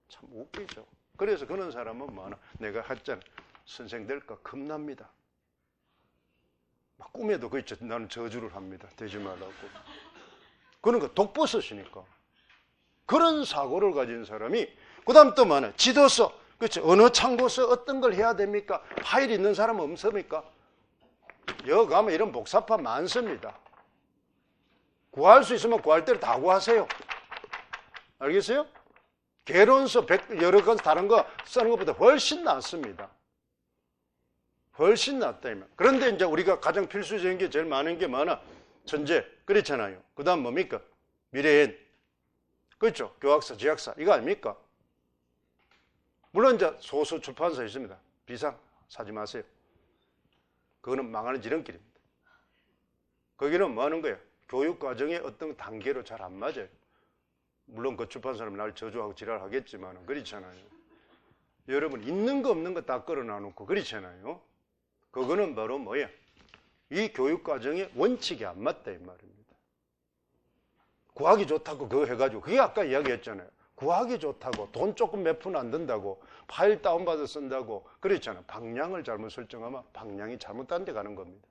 참 웃기죠. 그래서 그런 사람은 내가 했잖아. 선생 될까 겁납니다. 막 꿈에도 그렇죠. 나는 저주를 합니다. 되지 말라고. 그러니까 독버섯이니까. 그런 사고를 가진 사람이 그 다음 또 지도서. 그렇죠. 어느 참고서 어떤 걸 해야 됩니까? 파일 있는 사람은 없습니까? 여기 가면 이런 복사판 많습니다. 구할 수 있으면 구할 대로 다 구하세요. 알겠어요? 개론서 여러 건 다른 거 쓰는 것보다 훨씬 낫습니다. 훨씬 낫다. 그런데 이제 우리가 가장 필수적인 게 제일 많은 게 뭐나? 천재. 그렇잖아요. 그 다음 뭡니까? 미래엔. 그렇죠. 교학사, 지학사. 이거 아닙니까? 물론 이제 소수 출판사 있습니다. 비상 사지 마세요. 그거는 망하는 지름길입니다. 거기는 뭐 하는 거예요? 교육과정의 어떤 단계로 잘 안 맞아요. 물론 그 출판사는 날 저주하고 지랄하겠지만 그렇잖아요. 여러분 있는 거 없는 거 다 끌어놔놓고 그렇잖아요. 그거는 바로 뭐예요? 이 교육과정의 원칙이 안 맞다 이 말입니다. 구하기 좋다고 그거 해가지고 그게 아까 이야기했잖아요. 구하기 좋다고 돈 조금 몇 푼 안 든다고 파일 다운받아 쓴다고 그랬잖아요. 방향을 잘못 설정하면 방향이 잘못된 데 가는 겁니다.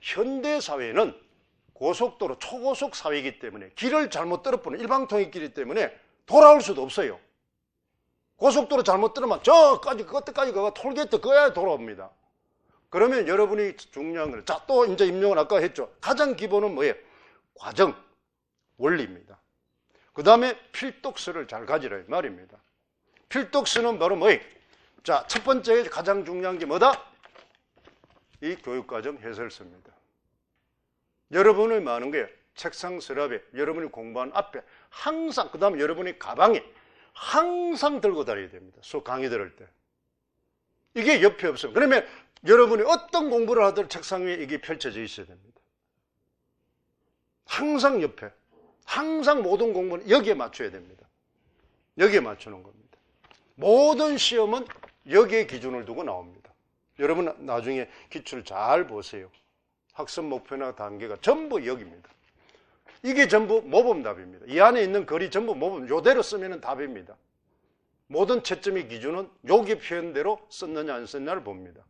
현대사회는 고속도로 초고속 사회이기 때문에 길을 잘못 떨어보는 일방통행길이기 때문에 돌아올 수도 없어요. 고속도로 잘못 떨어면 저까지 그때까지 가가 톨게이트 그어야 돌아옵니다. 그러면 여러분이 중요한 거는 자, 또 이제 임용을 아까 했죠. 가장 기본은 뭐예요? 과정, 원리입니다. 그 다음에 필독서를 잘 가지라 이 말입니다. 필독서는 바로 뭐예요? 자, 첫 번째 가장 중요한 게 뭐다? 이 교육과정 해설서입니다. 여러분이 뭐 하는 거예요? 책상 서랍에 여러분이 공부하는 앞에 항상 그 다음에 여러분이 가방에 항상 들고 다녀야 됩니다. 수업 강의 들을 때. 이게 옆에 없어요. 그러면 여러분이 어떤 공부를 하든 책상 위에 이게 펼쳐져 있어야 됩니다. 항상 옆에. 항상 모든 공부는 여기에 맞춰야 됩니다. 여기에 맞추는 겁니다. 모든 시험은 여기에 기준을 두고 나옵니다. 여러분 나중에 기출 잘 보세요. 학습 목표나 단계가 전부 여기입니다. 이게 전부 모범답입니다. 이 안에 있는 글이 전부 모범, 요대로 쓰면 답입니다. 모든 채점의 기준은 여기 표현대로 썼느냐 안 썼느냐를 봅니다.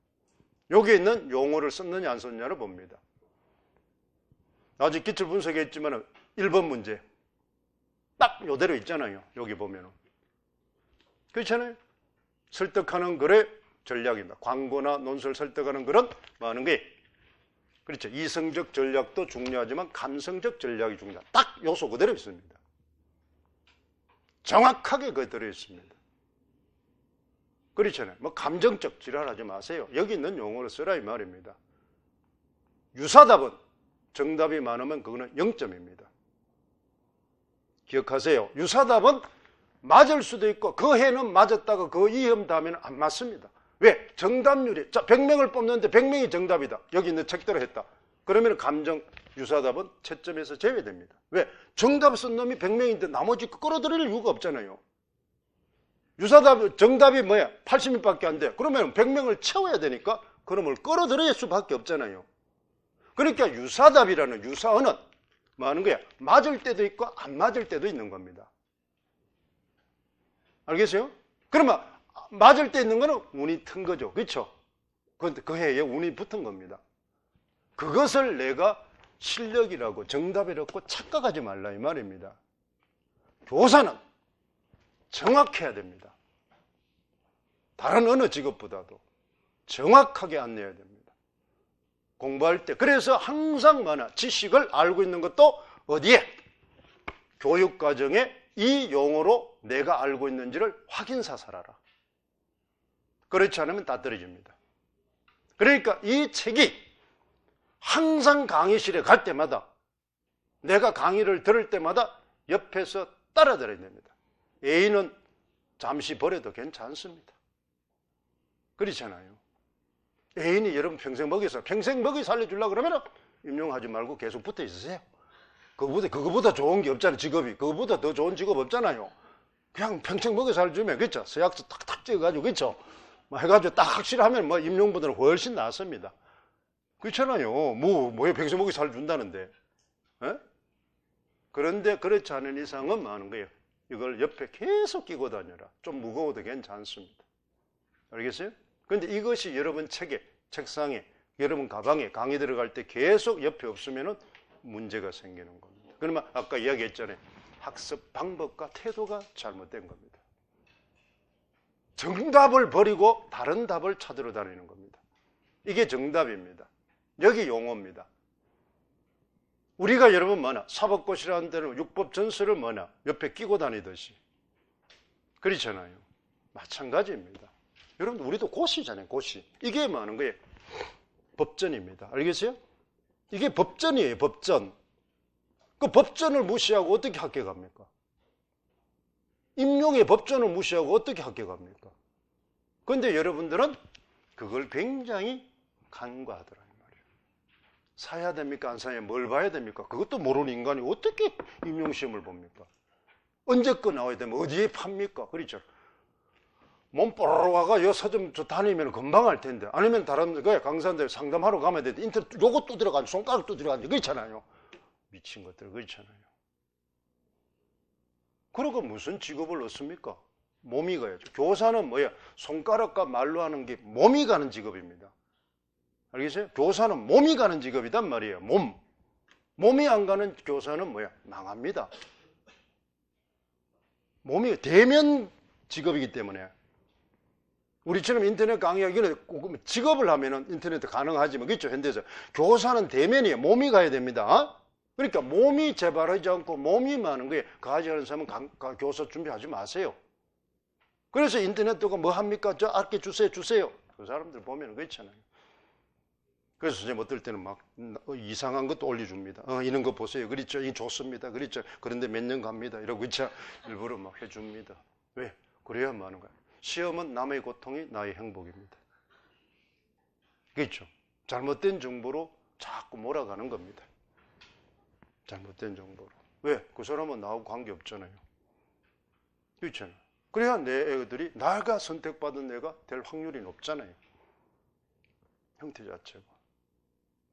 여기에 있는 용어를 썼느냐 안 썼느냐를 봅니다. 아직 기출 분석했지만 1번 문제 딱 요대로 있잖아요. 여기 보면은. 그렇잖아요. 설득하는 글의 전략입니다. 광고나 논술 설득하는 글은 뭐 하는 게 그렇죠. 이성적 전략도 중요하지만 감성적 전략이 중요하다. 딱 요소 그대로 있습니다. 정확하게 그대로 있습니다. 그렇잖아요. 뭐 감정적 지랄하지 마세요. 여기 있는 용어를 쓰라 이 말입니다. 유사답은 정답이 많으면 그거는 0점입니다. 기억하세요. 유사답은 맞을 수도 있고 그 해는 맞았다가 그 이음 다음에는 안 맞습니다. 왜? 정답률이 자 100명을 뽑는데 100명이 정답이다. 여기 있는 책대로 했다. 그러면 감정 유사답은 채점에서 제외됩니다. 왜? 정답 쓴 놈이 100명인데 나머지 끌어들일 이유가 없잖아요. 유사답 정답이 뭐야? 80명밖에 안 돼. 그러면 100명을 채워야 되니까 그놈을 끌어들일 수밖에 없잖아요. 그러니까 유사답이라는 유사어는 뭐 하는 거야? 맞을 때도 있고 안 맞을 때도 있는 겁니다. 알겠어요? 그러면 맞을 때 있는 거는 운이 튼 거죠. 그렇죠? 그런데 그 해에 운이 붙은 겁니다. 그것을 내가 실력이라고 정답이라고 착각하지 말라 이 말입니다. 교사는 정확해야 됩니다. 다른 어느 직업보다도 정확하게 안내해야 됩니다. 공부할 때. 그래서 항상 지식을 알고 있는 것도 어디에? 교육과정에 이 용어로 내가 알고 있는지를 확인사살하라. 그렇지 않으면 다 떨어집니다. 그러니까 이 책이 항상 강의실에 갈 때마다 내가 강의를 들을 때마다 옆에서 따라들어야 됩니다. A는 잠시 버려도 괜찮습니다. 그렇잖아요. 애인이 여러분 평생 먹이 살려주려고 그러면 임용하지 말고 계속 붙어 있으세요. 그거보다 좋은 게 없잖아요. 직업이. 그거보다 더 좋은 직업 없잖아요. 그냥 평생 먹이 살려주면, 그렇죠? 서약서 탁탁 찍어가지고, 그렇죠? 해가지고 딱 확실하면 임용보다는 훨씬 낫습니다. 그렇잖아요. 뭐에 평생 먹이 살려준다는데. 에? 그런데 그렇지 않은 이상은 뭐 하는 거예요? 이걸 옆에 계속 끼고 다녀라. 좀 무거워도 괜찮습니다. 알겠어요? 그런데 이것이 여러분 책에, 책상에, 여러분 가방에 강의 들어갈 때 계속 옆에 없으면 문제가 생기는 겁니다. 그러면 아까 이야기했잖아요. 학습 방법과 태도가 잘못된 겁니다. 정답을 버리고 다른 답을 찾으러 다니는 겁니다. 이게 정답입니다. 여기 용어입니다. 우리가 여러분 사법고시라는 데는 육법 전서를 옆에 끼고 다니듯이 그렇잖아요. 마찬가지입니다. 여러분, 우리도 고시잖아요, 고시. 이게 뭐 하는 거예요? 법전입니다. 알겠어요? 이게 법전이에요, 법전. 그 법전을 무시하고 어떻게 합격합니까? 임용의 법전을 무시하고 어떻게 합격합니까? 그런데 여러분들은 그걸 굉장히 간과하더라, 이 말이에요. 사야 됩니까? 안 사야? 뭘 봐야 됩니까? 그것도 모르는 인간이 어떻게 임용시험을 봅니까? 언제 거 나와야 되면 어디에 팝니까? 그렇죠. 몸 뽀로로 와가 여 서점 다니면 금방 할 텐데, 아니면 다른 강사들 상담하러 가면 되는데 인터넷 요거 또 들어가는 손가락 또 들어가는 그렇잖아요. 미친 것들 그렇잖아요. 그러고 무슨 직업을 얻습니까? 몸이 가야죠. 교사는 뭐야? 손가락과 말로 하는 게 몸이 가는 직업입니다. 알겠어요? 교사는 몸이 가는 직업이단 말이에요. 몸이 안 가는 교사는 뭐야? 망합니다. 몸이 대면 직업이기 때문에 우리처럼 인터넷 강의하기는 직업을 하면은 인터넷 가능하지만 그렇죠, 현대에서. 교사는 대면이에요. 몸이 가야 됩니다. 그러니까 몸이 재발하지 않고 몸이 많은 거예요. 가지하는 사람은 교사 준비하지 마세요. 그래서 인터넷도가 뭐 합니까? 저 아껴 주세요. 그 사람들 보면 그렇잖아요. 그래서 선생님 어떨 때는 막 이상한 것도 올려줍니다. 이런 거 보세요. 그렇죠. 이게 좋습니다. 그렇죠. 그런데 몇 년 갑니다. 이러고 진짜 일부러 막 해줍니다. 왜? 그래야 뭐 하는 거야. 시험은 남의 고통이 나의 행복입니다. 그렇죠. 잘못된 정보로 자꾸 몰아가는 겁니다. 잘못된 정보로. 왜? 그 사람은 나하고 관계없잖아요. 그렇잖아요. 그래야 내 애들이 나가 선택받은 애가 될 확률이 높잖아요. 형태 자체가.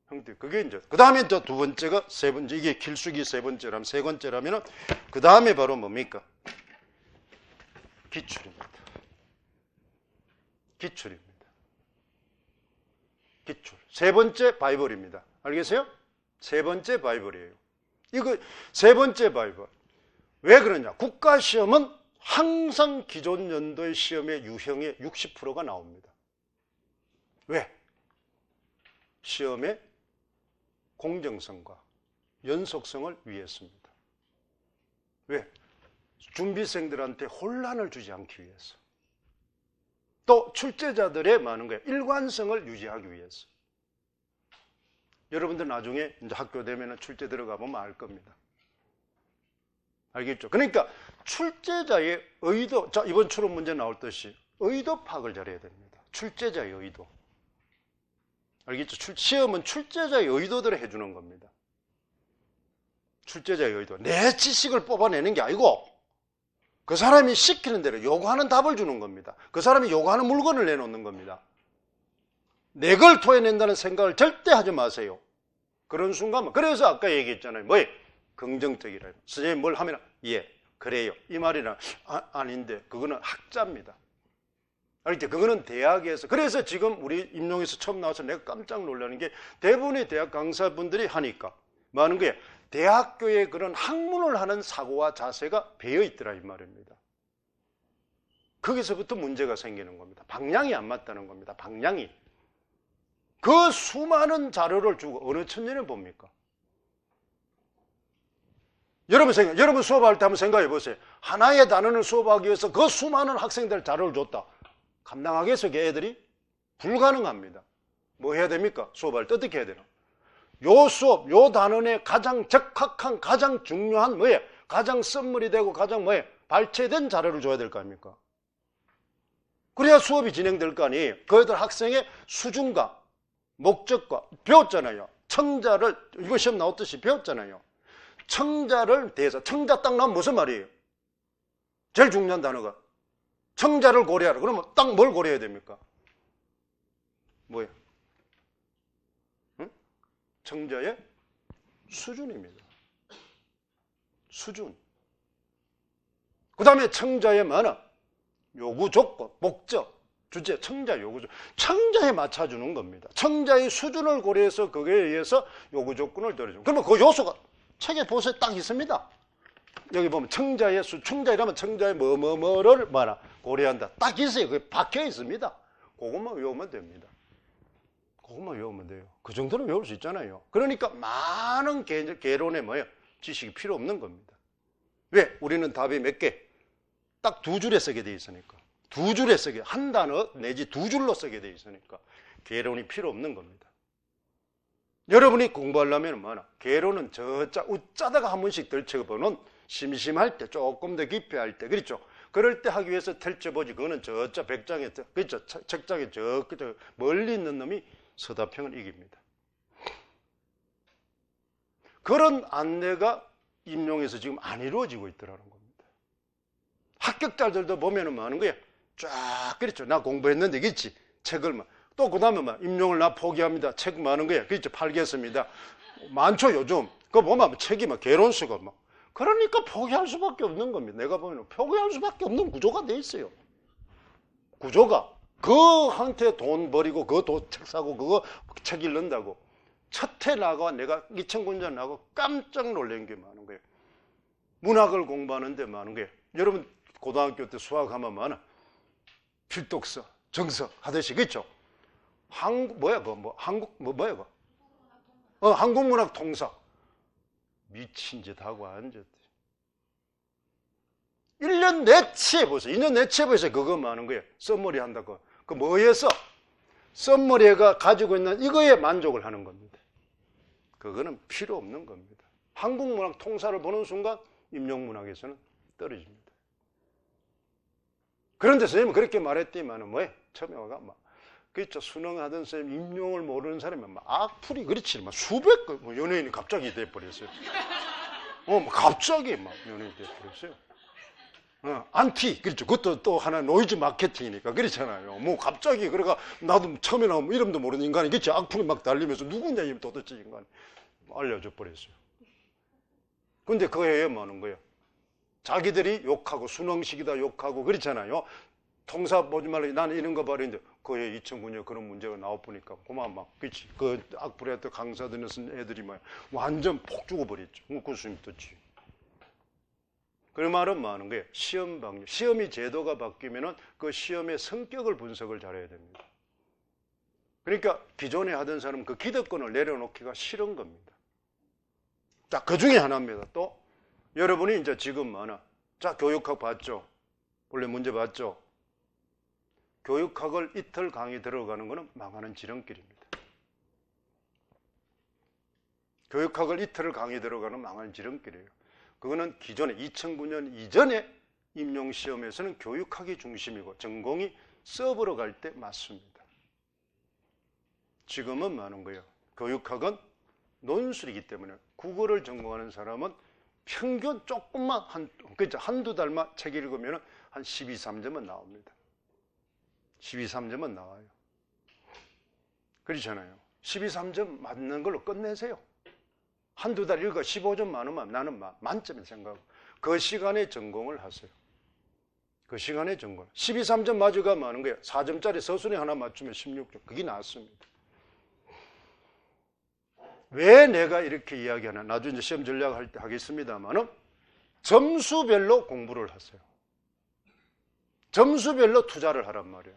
형태. 그게 이제, 그 다음에 또 두 번째가 세 번째, 이게 길쭉이 세 번째라면, 세 번째라면은, 그 다음에 바로 뭡니까? 기출입니다. 기출입니다. 기출. 세 번째 바이블입니다. 알겠어요? 세 번째 바이블이에요. 이거 세 번째 바이블. 왜 그러냐? 국가시험은 항상 기존 연도의 시험의 유형의 60%가 나옵니다. 왜? 시험의 공정성과 연속성을 위해서입니다. 왜? 준비생들한테 혼란을 주지 않기 위해서. 또 출제자들의 많은 거예요. 일관성을 유지하기 위해서. 여러분들 나중에 이제 학교 되면 출제 들어가 보면 알 겁니다. 알겠죠? 그러니까 출제자의 의도, 자, 이번 추론 문제 나올 듯이 의도 파악을 잘해야 됩니다. 출제자의 의도. 알겠죠? 시험은 출제자의 의도대로 해주는 겁니다. 출제자의 의도. 내 지식을 뽑아내는 게 아니고 그 사람이 시키는 대로 요구하는 답을 주는 겁니다. 그 사람이 요구하는 물건을 내놓는 겁니다. 내 걸 토해낸다는 생각을 절대 하지 마세요. 그런 순간, 그래서 아까 얘기했잖아요. 뭐예요? 긍정적이라. 선생님 뭘 하면, 예, 그래요. 이 말이나, 아닌데, 그거는 학자입니다. 알겠죠? 그거는 대학에서. 그래서 지금 우리 임용에서 처음 나와서 내가 깜짝 놀라는 게 대부분의 대학 강사분들이 하니까. 뭐 하는 거예요? 대학교에 그런 학문을 하는 사고와 자세가 배어 있더라, 이 말입니다. 거기서부터 문제가 생기는 겁니다. 방향이 안 맞다는 겁니다. 방향이. 그 수많은 자료를 주고 어느 천년을 봅니까? 여러분 수업할 때 한번 생각해 보세요. 하나의 단어를 수업하기 위해서 그 수많은 학생들 자료를 줬다. 감당하겠어요, 애들이? 불가능합니다. 뭐 해야 됩니까? 수업할 때 어떻게 해야 되나? 요 수업, 요 단원에 가장 적합한, 가장 중요한 뭐예요? 가장 선물이 되고 가장 뭐예요? 발췌된 자료를 줘야 될 거 아닙니까? 그래야 수업이 진행될 거 아니에요. 그애들 학생의 수준과 목적과 배웠잖아요. 청자를, 이거 시험 나왔듯이 배웠잖아요. 청자를 대해서, 청자 딱 나오면 무슨 말이에요? 제일 중요한 단어가 청자를 고려하라. 그러면 딱 뭘 고려해야 됩니까? 뭐예요? 응? 청자의 수준입니다. 수준. 그 다음에 청자의 뭐나? 요구 조건, 목적, 주제, 청자 요구 조건. 청자에 맞춰주는 겁니다. 청자의 수준을 고려해서 거기에 의해서 요구 조건을 들어주는. 그러면 그 요소가 책에 보세요. 딱 있습니다. 여기 보면 청자의 청자이라면 청자의 뭐를 뭐라 고려한다. 딱 있어요. 그게 박혀 있습니다. 그것만 외우면 됩니다. 그것만 외우면 돼요. 그 정도는 외울 수 있잖아요. 그러니까 많은 개론의 뭐예요? 지식이 필요 없는 겁니다. 왜? 우리는 답이 몇 개? 딱 두 줄에 쓰게 돼 있으니까. 두 줄에 쓰게, 한 단어 내지 두 줄로 쓰게 돼 있으니까 개론이 필요 없는 겁니다. 여러분이 공부하려면 뭐나 개론은 저자 웃자다가 한 번씩 들춰보는 심심할 때 조금 더 깊이 할 때 그렇죠. 그럴 때 하기 위해서 펼쳐보지. 그거는 저자 백장에 그렇죠. 책장에 저 멀리 있는 놈이 서다평을 이깁니다. 그런 안내가 임용에서 지금 안 이루어지고 있더라는 겁니다. 합격자들도 보면은 뭐 하는 거야? 쫙 그렇죠. 나 공부했는데 그렇지. 책을 막 또 그다음에 막 임용을 나 포기합니다. 책 많은 거야. 그렇죠. 팔겠습니다. 많죠 요즘. 그거 보면 책이 막 개론수가 막. 그러니까 포기할 수밖에 없는 겁니다. 내가 보면 포기할 수밖에 없는 구조가 돼 있어요. 구조가 그한테 돈 버리고 그 책 사고 그거 책 읽는다고 첫 해 나가 내가 이천군자 나고 깜짝 놀란 게 많은 거예요. 문학을 공부하는데 많은 거예요. 여러분 고등학교 때 수학하면 많아. 필독서, 정서 하듯이 그렇죠. 한국문학 통사. 미친 짓 하고 앉았대. 1년 내치 해보세요. 2년 내치 해보세요. 그거 많은 거예요. 썸머리 한다고. 그 뭐에서? 썸머리가 가지고 있는 이거에 만족을 하는 겁니다. 그거는 필요 없는 겁니다. 한국문학 통사를 보는 순간 임용문학에서는 떨어집니다. 그런데 선생님은 그렇게 말했더니만은 뭐예요? 처음에 와가 막 그렇죠. 수능하던 선생님 임용을 모르는 사람이 막 악플이 그렇지 막 수백 뭐 연예인이 갑자기 돼버렸어요. 갑자기 막 연예인이 돼버렸어요. 안티 그렇죠. 그것도 또 하나 노이즈 마케팅이니까 그렇잖아요. 뭐 갑자기 그래가 나도 처음에 나오면 이름도 모르는 인간이 그렇죠. 악플이 막 달리면서 누구냐 이 도대체 인간 알려줘 버렸어요. 근데 그거에 뭐 하는 거예요? 자기들이 욕하고 수능식이다 욕하고 그렇잖아요. 통사 보지 말라 나는 이런 거 버리는데 그에 2009년 그런 문제가 나와보니까 그만 막 그치 그 악플했던 강사들은 애들이 막 완전 폭 죽어버렸죠. 교수님 듣지. 그 말은 뭐 하는 거예요? 시험 방식. 시험이 제도가 바뀌면은 그 시험의 성격을 분석을 잘해야 됩니다. 그러니까 기존에 하던 사람은 그 기득권을 내려놓기가 싫은 겁니다. 자, 그 중에 하나입니다. 또 여러분이 이제 지금 뭐나 자 교육학 봤죠? 원래 문제 봤죠? 교육학을 이틀 강의 들어가는 것은 망하는 지름길입니다. 교육학을 이틀을 강의 들어가는 망하는 지름길이에요. 그거는 기존에 2009년 이전에 임용시험에서는 교육학이 중심이고 전공이 수업으로 갈 때 맞습니다. 지금은 많은 거예요. 교육학은 논술이기 때문에 국어를 전공하는 사람은 평균 조금만 한두 달만 책 읽으면 한 12, 3점은 나옵니다. 12, 3점은 나와요. 그렇잖아요. 12, 3점 맞는 걸로 끝내세요. 한두 달 읽어 15점 많으면 나는 만점에 생각하고 그 시간에 전공을 하세요. 그 시간에 전공. 12, 3점 맞으가 많은 거예요. 4점짜리 서술에 하나 맞추면 16점. 그게 나왔습니다. 왜 내가 이렇게 이야기하나? 나중에 이제 시험 전략할 때 하겠습니다만은 점수별로 공부를 하세요. 점수별로 투자를 하란 말이에요.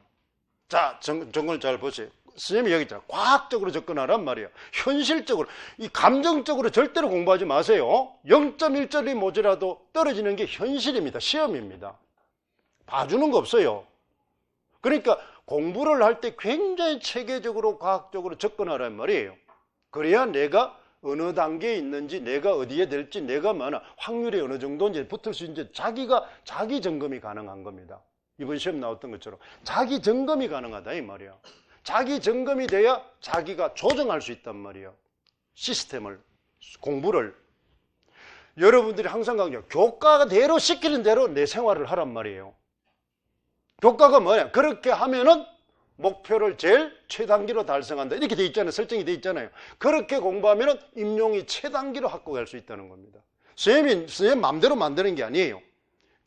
자, 정권을 잘 보세요. 선생님이 여기 있잖아요. 과학적으로 접근하란 말이에요. 현실적으로, 이 감정적으로 절대로 공부하지 마세요. 0.1점이 모자라도 떨어지는 게 현실입니다. 시험입니다. 봐주는 거 없어요. 그러니까 공부를 할 때 굉장히 체계적으로 과학적으로 접근하란 말이에요. 그래야 내가 어느 단계에 있는지, 내가 어디에 될지, 내가 확률이 어느 정도인지 붙을 수 있는지 자기 점검이 가능한 겁니다. 이번 시험 나왔던 것처럼 자기 점검이 가능하다 이 말이야. 자기 점검이 돼야 자기가 조정할 수 있단 말이야. 시스템을, 공부를. 여러분들이 항상 강조해요. 교과대로 시키는 대로 내 생활을 하란 말이에요. 교과가 뭐냐? 그렇게 하면은 목표를 제일 최단기로 달성한다. 이렇게 돼 있잖아요. 설정이 돼 있잖아요. 그렇게 공부하면은 임용이 최단기로 합격할 수 있다는 겁니다. 선생님 마음대로 만드는 게 아니에요.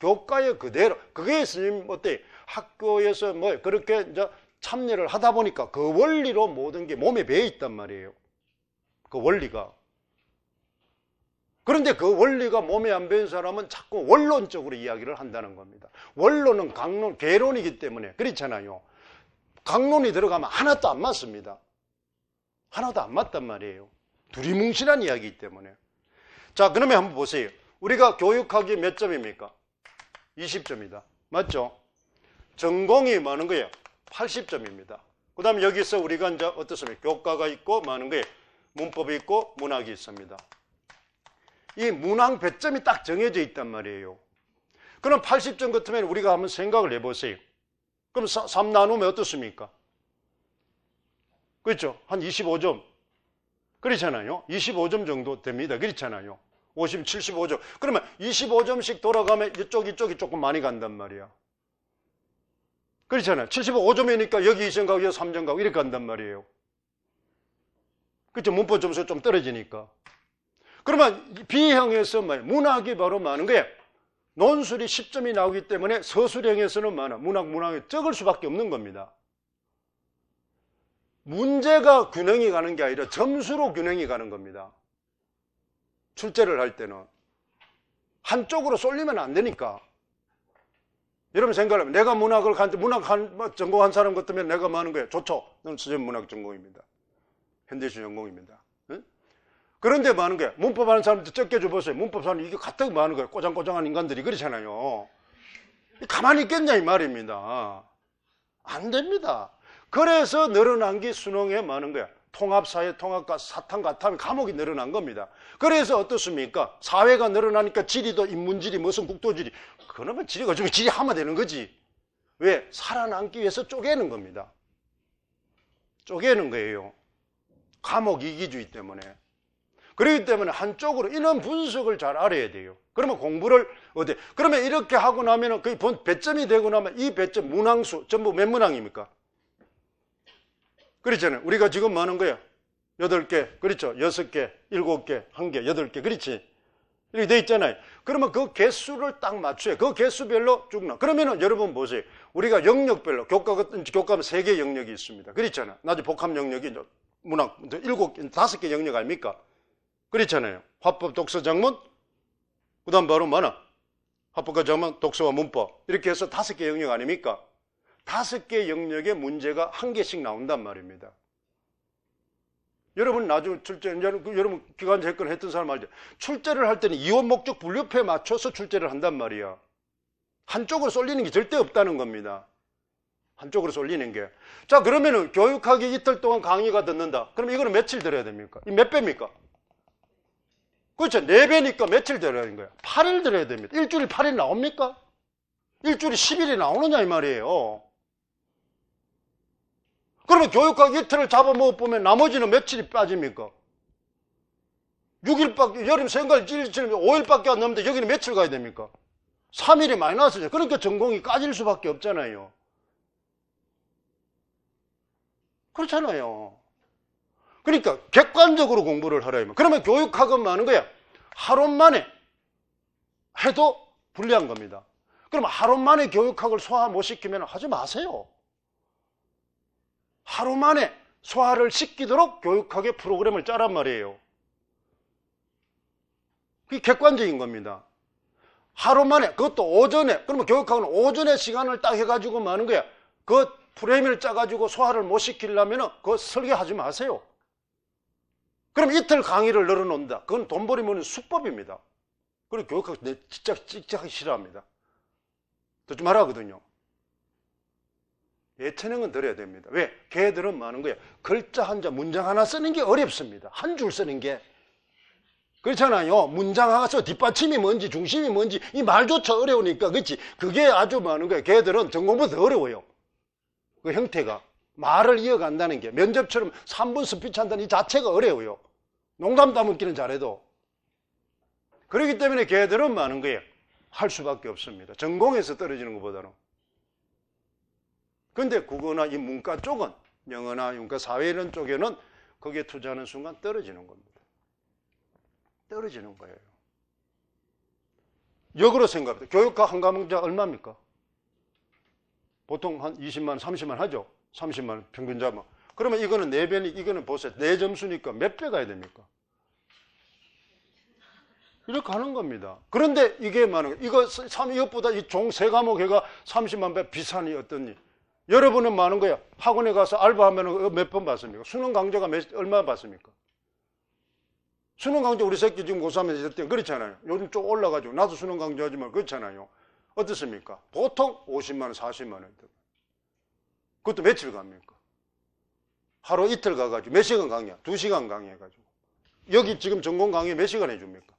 교과에 그대로. 그게 선생님 어때? 학교에서 그렇게 이제 참여를 하다 보니까 그 원리로 모든 게 몸에 배어 있단 말이에요. 그 원리가. 그런데 그 원리가 몸에 안 배인 사람은 자꾸 원론적으로 이야기를 한다는 겁니다. 원론은 강론, 개론이기 때문에 그렇잖아요. 강론이 들어가면 하나도 안 맞습니다. 하나도 안 맞단 말이에요. 두리뭉실한 이야기이기 때문에. 자, 그러면 한번 보세요. 우리가 교육학이 몇 점입니까? 20점이다. 맞죠? 전공이 많은 거예요. 80점입니다. 그 다음에 여기서 우리가 이제 어떻습니까? 교과가 있고 많은 거예요. 문법이 있고 문학이 있습니다. 이 문항 배점이 딱 정해져 있단 말이에요. 그럼 80점 같으면 우리가 한번 생각을 해보세요. 그럼 3 나누면 어떻습니까? 그렇죠? 한 25점. 그렇잖아요. 25점 정도 됩니다. 그렇잖아요. 50, 75점. 그러면 25점씩 돌아가면 이쪽이 조금 많이 간단 말이야. 그렇잖아요. 75점이니까 여기 2점 가고 여기 3점 가고 이렇게 간단 말이에요. 그렇죠? 문법 점수 좀 떨어지니까. 그러면 B형에서 문학이 바로 많은 거예요. 논술이 10점이 나오기 때문에 서술형에서는 많아. 문학이 적을 수밖에 없는 겁니다. 문제가 균형이 가는 게 아니라 점수로 균형이 가는 겁니다. 출제를 할 때는. 한쪽으로 쏠리면 안 되니까. 여러분 생각하면 내가 문학 전공한 사람 같으면 내가 뭐 하는 거예요? 좋죠. 넌 수전문학 전공입니다. 현대시 전공입니다. 응? 그런데 뭐 하는 거예요? 문법 하는 사람들 적게 줘보세요. 문법 사람 이게 같은 뭐 하는 거예요? 꼬장꼬장한 인간들이 그렇잖아요. 가만히 있겠냐 이 말입니다. 안 됩니다. 그래서 늘어난 게 수능에 뭐 하는 거야? 통합사회, 통합과 사탐, 가탐, 과목이 늘어난 겁니다. 그래서 어떻습니까? 사회가 늘어나니까 지리도 인문지리, 무슨 국도지리. 그러면 지리가 좀 지리하면 되는 거지. 왜? 살아남기 위해서 쪼개는 겁니다. 쪼개는 거예요. 과목 이기주의 때문에. 그렇기 때문에 한쪽으로 이런 분석을 잘 알아야 돼요. 그러면 공부를 어디? 그러면 이렇게 하고 나면은 거의 배점이 되고 나면 이 배점 문항수 전부 몇 문항입니까? 그렇잖아요. 우리가 지금 뭐 하는 거예요? 8개, 그렇죠? 6개, 7개, 1개, 8개, 그렇지? 이렇게 돼 있잖아요. 그러면 그 개수를 딱 맞춰요. 그 개수별로 쭉 나. 그러면은 여러분 보세요. 우리가 영역별로 교과하면 3개 영역이 있습니다. 그렇잖아요. 나중에 복합 영역이 문학 5개 영역 아닙니까? 그렇잖아요. 화법, 독서, 작문, 그 다음 바로 뭐나? 화법과 작문, 독서와 문법. 이렇게 해서 5개 영역 아닙니까? 5개 영역의 문제가 1개씩 나온단 말입니다. 여러분 나중에 출제, 여러분 기관지 했건 했던 사람 알죠? 출제를 할 때는 이원 목적 분류표에 맞춰서 출제를 한단 말이야. 한쪽으로 쏠리는 게 절대 없다는 겁니다. 한쪽으로 쏠리는 게. 자, 그러면은 교육하기 이틀 동안 강의가 듣는다. 그럼 이거는 며칠 들어야 됩니까? 이 몇 배입니까? 그렇죠. 4배니까 며칠 들어야 되는 거야? 8일 들어야 됩니다. 일주일에 8일 나옵니까? 일주일에 10일이 나오느냐 이 말이에요. 그러면 교육학 이틀을 잡아먹어 보면 나머지는 며칠이 빠집니까? 6일밖에, 여름 생각 5일밖에 안 넘는데 여기는 며칠 가야 됩니까? 3일이 마이너스죠. 그러니까 전공이 까질 수밖에 없잖아요. 그렇잖아요. 그러니까 객관적으로 공부를 하라. 그러면 교육학은 많은 거야. 하루 만에 해도 불리한 겁니다. 그럼 하루 만에 교육학을 소화 못 시키면 하지 마세요. 하루 만에 소화를 시키도록 교육학의 프로그램을 짜란 말이에요. 그게 객관적인 겁니다. 하루 만에, 그것도 오전에, 그러면 교육학은 오전에 시간을 딱 해가지고 뭐 하는 거야? 그 프레임을 짜가지고 소화를 못 시키려면 그거 설계하지 마세요. 그럼 이틀 강의를 늘어놓는다. 그건 돈 버리면 수법입니다. 그리고 교육학 진짜 하기 싫어합니다. 듣지 말아거든요. 예체능은 들어야 됩니다. 왜? 걔들은 뭐 하는 거야? 글자 한자, 문장 하나 쓰는 게 어렵습니다. 한 줄 쓰는 게. 그렇잖아요. 문장 하나 써 뒷받침이 뭔지 중심이 뭔지 이 말조차 어려우니까 그렇지. 그게 아주 뭐 하는 거야? 걔들은 전공보다 더 어려워요. 그 형태가. 말을 이어간다는 게 면접처럼 3분 스피치 한다는 이 자체가 어려워요. 농담 따먹기는 잘해도. 그렇기 때문에 걔들은 뭐 하는 거예요? 할 수밖에 없습니다. 전공에서 떨어지는 것보다는. 근데 국어나 이 문과 쪽은 영어나 문과 사회 이런 쪽에는 거기에 투자하는 순간 떨어지는 겁니다. 떨어지는 거예요. 역으로 생각합니다. 교육학 한 과목자 얼마입니까? 보통 한 20만 원, 30만 원 하죠. 30만 원 평균 잡아. 그러면 이거는 4배니 이거는 보세요. 4점수니까 몇 배 가야 됩니까? 이렇게 하는 겁니다. 그런데 이게 많은 거예요. 이것보다 이 종 3과목 해가 30만 배 비싼이 어떠니? 여러분은 많은 거야. 학원에 가서 알바하면 몇 번 받습니까? 수능 강좌가 얼마 받습니까? 수능 강좌 우리 새끼 지금 고3에서 있을 때 그렇잖아요. 요즘 좀 올라가지고 나도 수능 강좌 하지만 그렇잖아요. 어떻습니까? 보통 50만 원, 40만 원. 그것도 며칠 갑니까? 하루 이틀 가가지고 몇 시간 강의야? 2시간 강의해가지고. 여기 지금 전공 강의 몇 시간 해줍니까?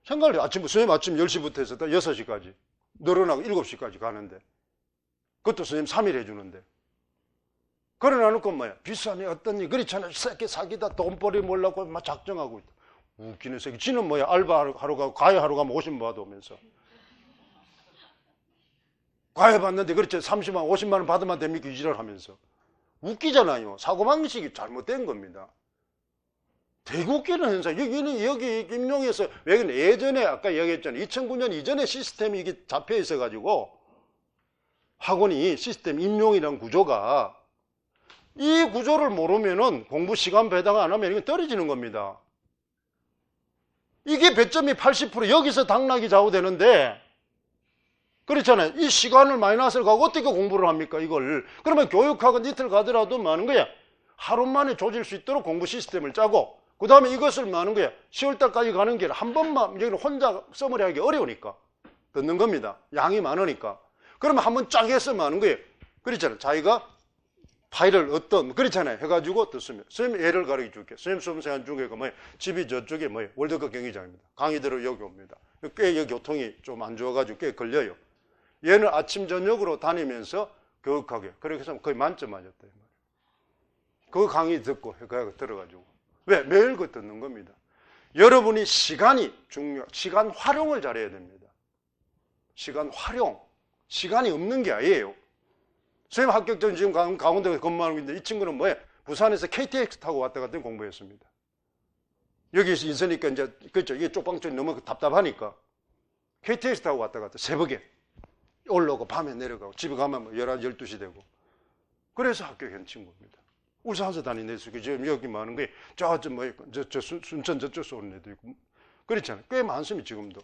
생각을 해. 선생님 아침 10시부터 해서 6시까지. 늘어나고 7시까지 가는데. 그것도 선생님 3일 해주는데. 그러나 놓고 뭐야? 비싸니 어떤 일, 그렇잖아. 새끼 사기다, 돈벌이 몰라고 막 작정하고 있다. 웃기는 새끼. 지는 뭐야? 알바 하러 가고, 과외 하러 가면 50만 받아오면서. 과외 받는데, 그렇죠. 30만, 50만 원 받으면 됩니까? 이 지랄 하면서. 웃기잖아요. 사고방식이 잘못된 겁니다. 되게 웃기는 현상. 여기 임용에서, 왜 예전에 아까 얘기했잖아요. 2009년 이전에 시스템이 이게 잡혀 있어가지고, 학원이 시스템 임용이라는 구조가, 이 구조를 모르면은 공부 시간 배당 안 하면 이건 떨어지는 겁니다. 이게 배점이 80% 여기서 당락이 좌우되는데, 그렇잖아요. 이 시간을 마이너스를 가고 어떻게 공부를 합니까, 이걸. 그러면 교육학은 이틀 가더라도 많은 거야. 하루 만에 조질 수 있도록 공부 시스템을 짜고, 그 다음에 이것을 많은 거야. 10월달까지 가는 길 한 번만, 여기는 혼자 써머리 하기 어려우니까. 듣는 겁니다. 양이 많으니까. 그러면 한번 쫙 해서 많은 거예요. 그렇잖아요. 자기가 파일을 그렇잖아요. 해가지고 듣습니다. 선생님 예를 가르쳐 줄게요. 선생님 수험생 중에가 집이 저쪽에 월드컵 경기장입니다. 강의 들어 여기 옵니다. 꽤 여기 교통이 좀 안 좋아가지고 꽤 걸려요. 얘는 아침 저녁으로 다니면서 교육하게. 그렇게 해서 거의 만점 맞았다. 그 강의 듣고 들어가지고. 왜? 매일 그 듣는 겁니다. 여러분이 시간이 시간 활용을 잘해야 됩니다. 시간 활용. 시간이 없는 게 아니에요. 선생님 합격전 지금 강원도에 근무하고 있는데 이 친구는 부산에서 KTX 타고 왔다 갔다 공부했습니다. 여기서 있으니까 이제, 그렇죠. 이게 쪽방촌이 너무 답답하니까 KTX 타고 왔다 갔다 새벽에 올라오고 밤에 내려가고 집에 가면 11, 12시 되고. 그래서 합격한 친구입니다. 울산에서 다니는 애들 지금 여기 많은 게 순천 저쪽에서 오는 애도 있고. 그렇잖아요. 꽤 많습니다, 지금도.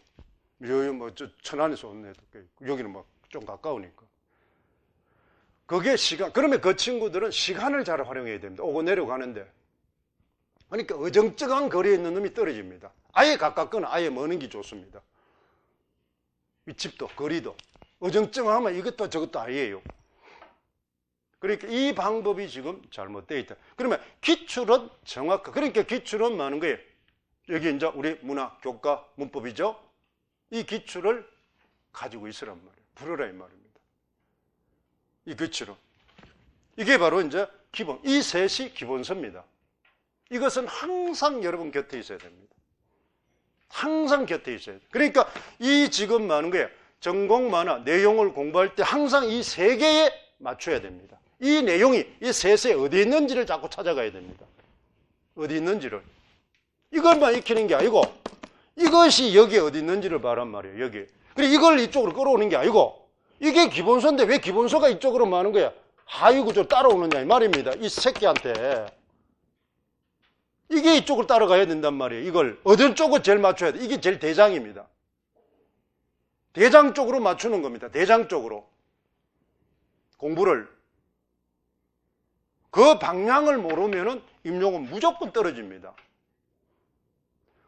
여기 천안에서 오는 애도 꽤 있고. 여기는 좀 가까우니까. 그게 그러면 그 친구들은 시간을 잘 활용해야 됩니다. 오고 내려가는데. 그러니까 어정쩡한 거리에 있는 놈이 떨어집니다. 아예 가깝거나 아예 머는 게 좋습니다. 이 집도, 거리도. 어정쩡하면 이것도 저것도 아니에요. 그러니까 이 방법이 지금 잘못되어 있다. 그러면 기출은 그러니까 기출은 많은 거예요. 여기 이제 우리 문학, 교과, 문법이죠. 이 기출을 가지고 있으란 말이에요. 풀어라 이 말입니다. 이 기출은. 이게 바로 이제 기본. 이 셋이 기본서입니다. 이것은 항상 여러분 곁에 있어야 됩니다. 항상 곁에 있어야 돼요. 그러니까 이 지금 많은 거예요. 전공 만화 내용을 공부할 때 항상 이 세 개에 맞춰야 됩니다. 이 내용이 이 셋에 어디 있는지를 자꾸 찾아가야 됩니다. 어디 있는지를. 이것만 익히는 게 아니고 이것이 여기에 어디 있는지를 말한 말이에요. 여기. 그리고 이걸 이쪽으로 끌어오는 게 아니고 이게 기본서인데 왜 기본서가 이쪽으로 많은 거야? 하위 구조를 따라오느냐 이 말입니다. 이 새끼한테. 이게 이쪽을 따라가야 된단 말이에요. 이걸 어떤 쪽을 제일 맞춰야 돼? 이게 제일 대장입니다. 대장 쪽으로 맞추는 겁니다. 대장 쪽으로. 공부를. 그 방향을 모르면은 임용은 무조건 떨어집니다.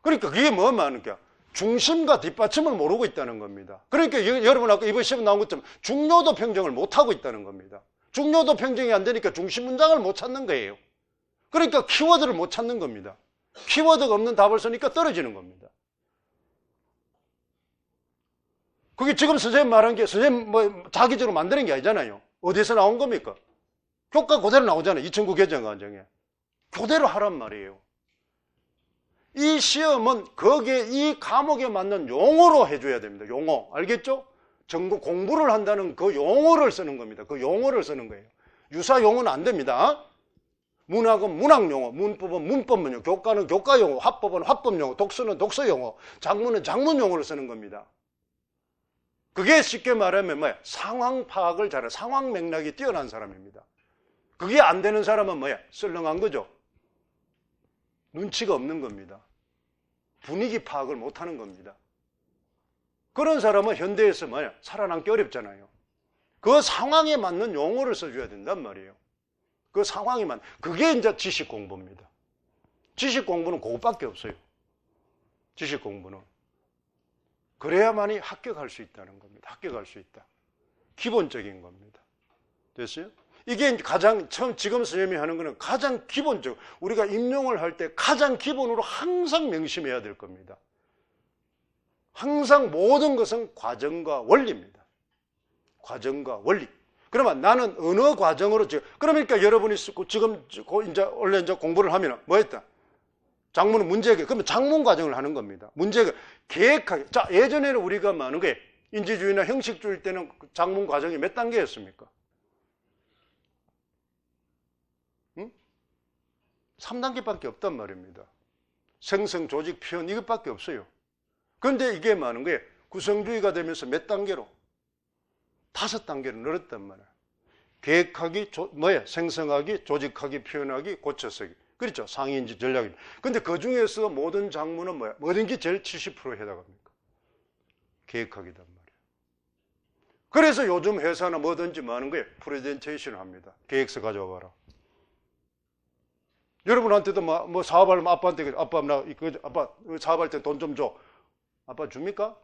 그러니까 그게 뭐 말하니까 중심과 뒷받침을 모르고 있다는 겁니다. 그러니까 여러분 아까 이번 시험 나온 것처럼 중요도 평정을 못하고 있다는 겁니다. 중요도 평정이 안 되니까 중심 문장을 못 찾는 거예요. 그러니까 키워드를 못 찾는 겁니다. 키워드가 없는 답을 쓰니까 떨어지는 겁니다. 그게 지금 선생님 말한 게 선생님 자기적으로 만드는 게 아니잖아요. 어디서 나온 겁니까? 교과 그대로 나오잖아요. 2009 개정과정에. 그대로 하란 말이에요. 이 시험은 거기에 이 과목에 맞는 용어로 해줘야 됩니다. 용어. 알겠죠? 전국 공부를 한다는 그 용어를 쓰는 겁니다. 그 용어를 쓰는 거예요. 유사 용어는 안 됩니다. 문학은 문학 용어, 문법은 문법 용어, 교과는 교과 용어, 화법은 화법 용어, 독서는 독서 용어, 작문은 작문 용어를 쓰는 겁니다. 그게 쉽게 말하면 뭐야? 상황 파악을 잘해. 상황 맥락이 뛰어난 사람입니다. 그게 안 되는 사람은 뭐야? 썰렁한 거죠. 눈치가 없는 겁니다. 분위기 파악을 못하는 겁니다. 그런 사람은 현대에서 뭐야? 살아남기 어렵잖아요. 그 상황에 맞는 용어를 써줘야 된단 말이에요. 그 상황이 그게 이제 지식 공부입니다. 지식 공부는 그것밖에 없어요. 지식 공부는. 그래야만이 합격할 수 있다는 겁니다. 합격할 수 있다. 기본적인 겁니다. 됐어요? 이게 가장 지금 선생님이 하는 거는 가장 기본적, 우리가 임용을 할 때 가장 기본으로 항상 명심해야 될 겁니다. 항상 모든 것은 과정과 원리입니다. 과정과 원리. 그러면 나는 어느 과정으로 그러니까 여러분이 지금 이제 원래 이제 공부를 하면 뭐 했다? 장문은 문제계. 그러면 장문 과정을 하는 겁니다. 문제가 계획하게. 자, 예전에는 우리가 많은 게 인지주의나 형식주의 때는 장문 과정이 몇 단계였습니까? 3단계밖에 없단 말입니다. 생성, 조직, 표현 이것밖에 없어요. 그런데 이게 많은 게 구성주의가 되면서 몇 단계로? 5단계로 늘었단 말이에요. 계획하기, 생성하기, 조직하기, 표현하기, 고쳐쓰기. 그렇죠. 상위인지 전략입니다. 근데 그 중에서 모든 작문은 뭐야? 모든 게 제일 70%에 해당합니까? 계획하기단 말이에요. 그래서 요즘 회사나 뭐든지 많은 거에 프레젠테이션을 합니다. 계획서 가져와 봐라. 여러분한테도 뭐 사업하려면 아빠한테, 아빠 사업할 때 돈 좀 줘. 아빠 줍니까?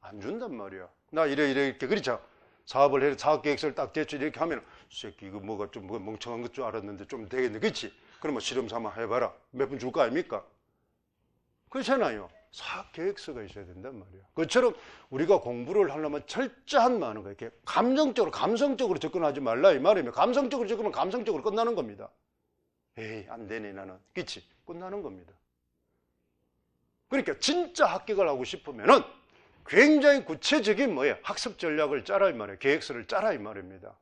안 준단 말이야. 나 이렇게. 그렇죠. 사업을 해, 사업 계획서를 딱 대충 이렇게 하면, 새끼, 이거 뭐가 좀 멍청한 것 줄 알았는데 좀 되겠네. 그렇지? 그러면 실험 삼아 해봐라. 몇 분 줄 거 아닙니까? 그렇잖아요. 사업 계획서가 있어야 된단 말이야. 그처럼 우리가 공부를 하려면 철저한 많은 거예요. 이렇게 감성적으로 접근하지 말라. 이 말이면 감성적으로 접근하면 감성적으로 끝나는 겁니다. 에이, 안 되네, 나는. 그치? 끝나는 겁니다. 그러니까 진짜 합격을 하고 싶으면은 굉장히 구체적인 뭐예요? 학습 전략을 짜라 이 말이에요. 계획서를 짜라 이 말입니다.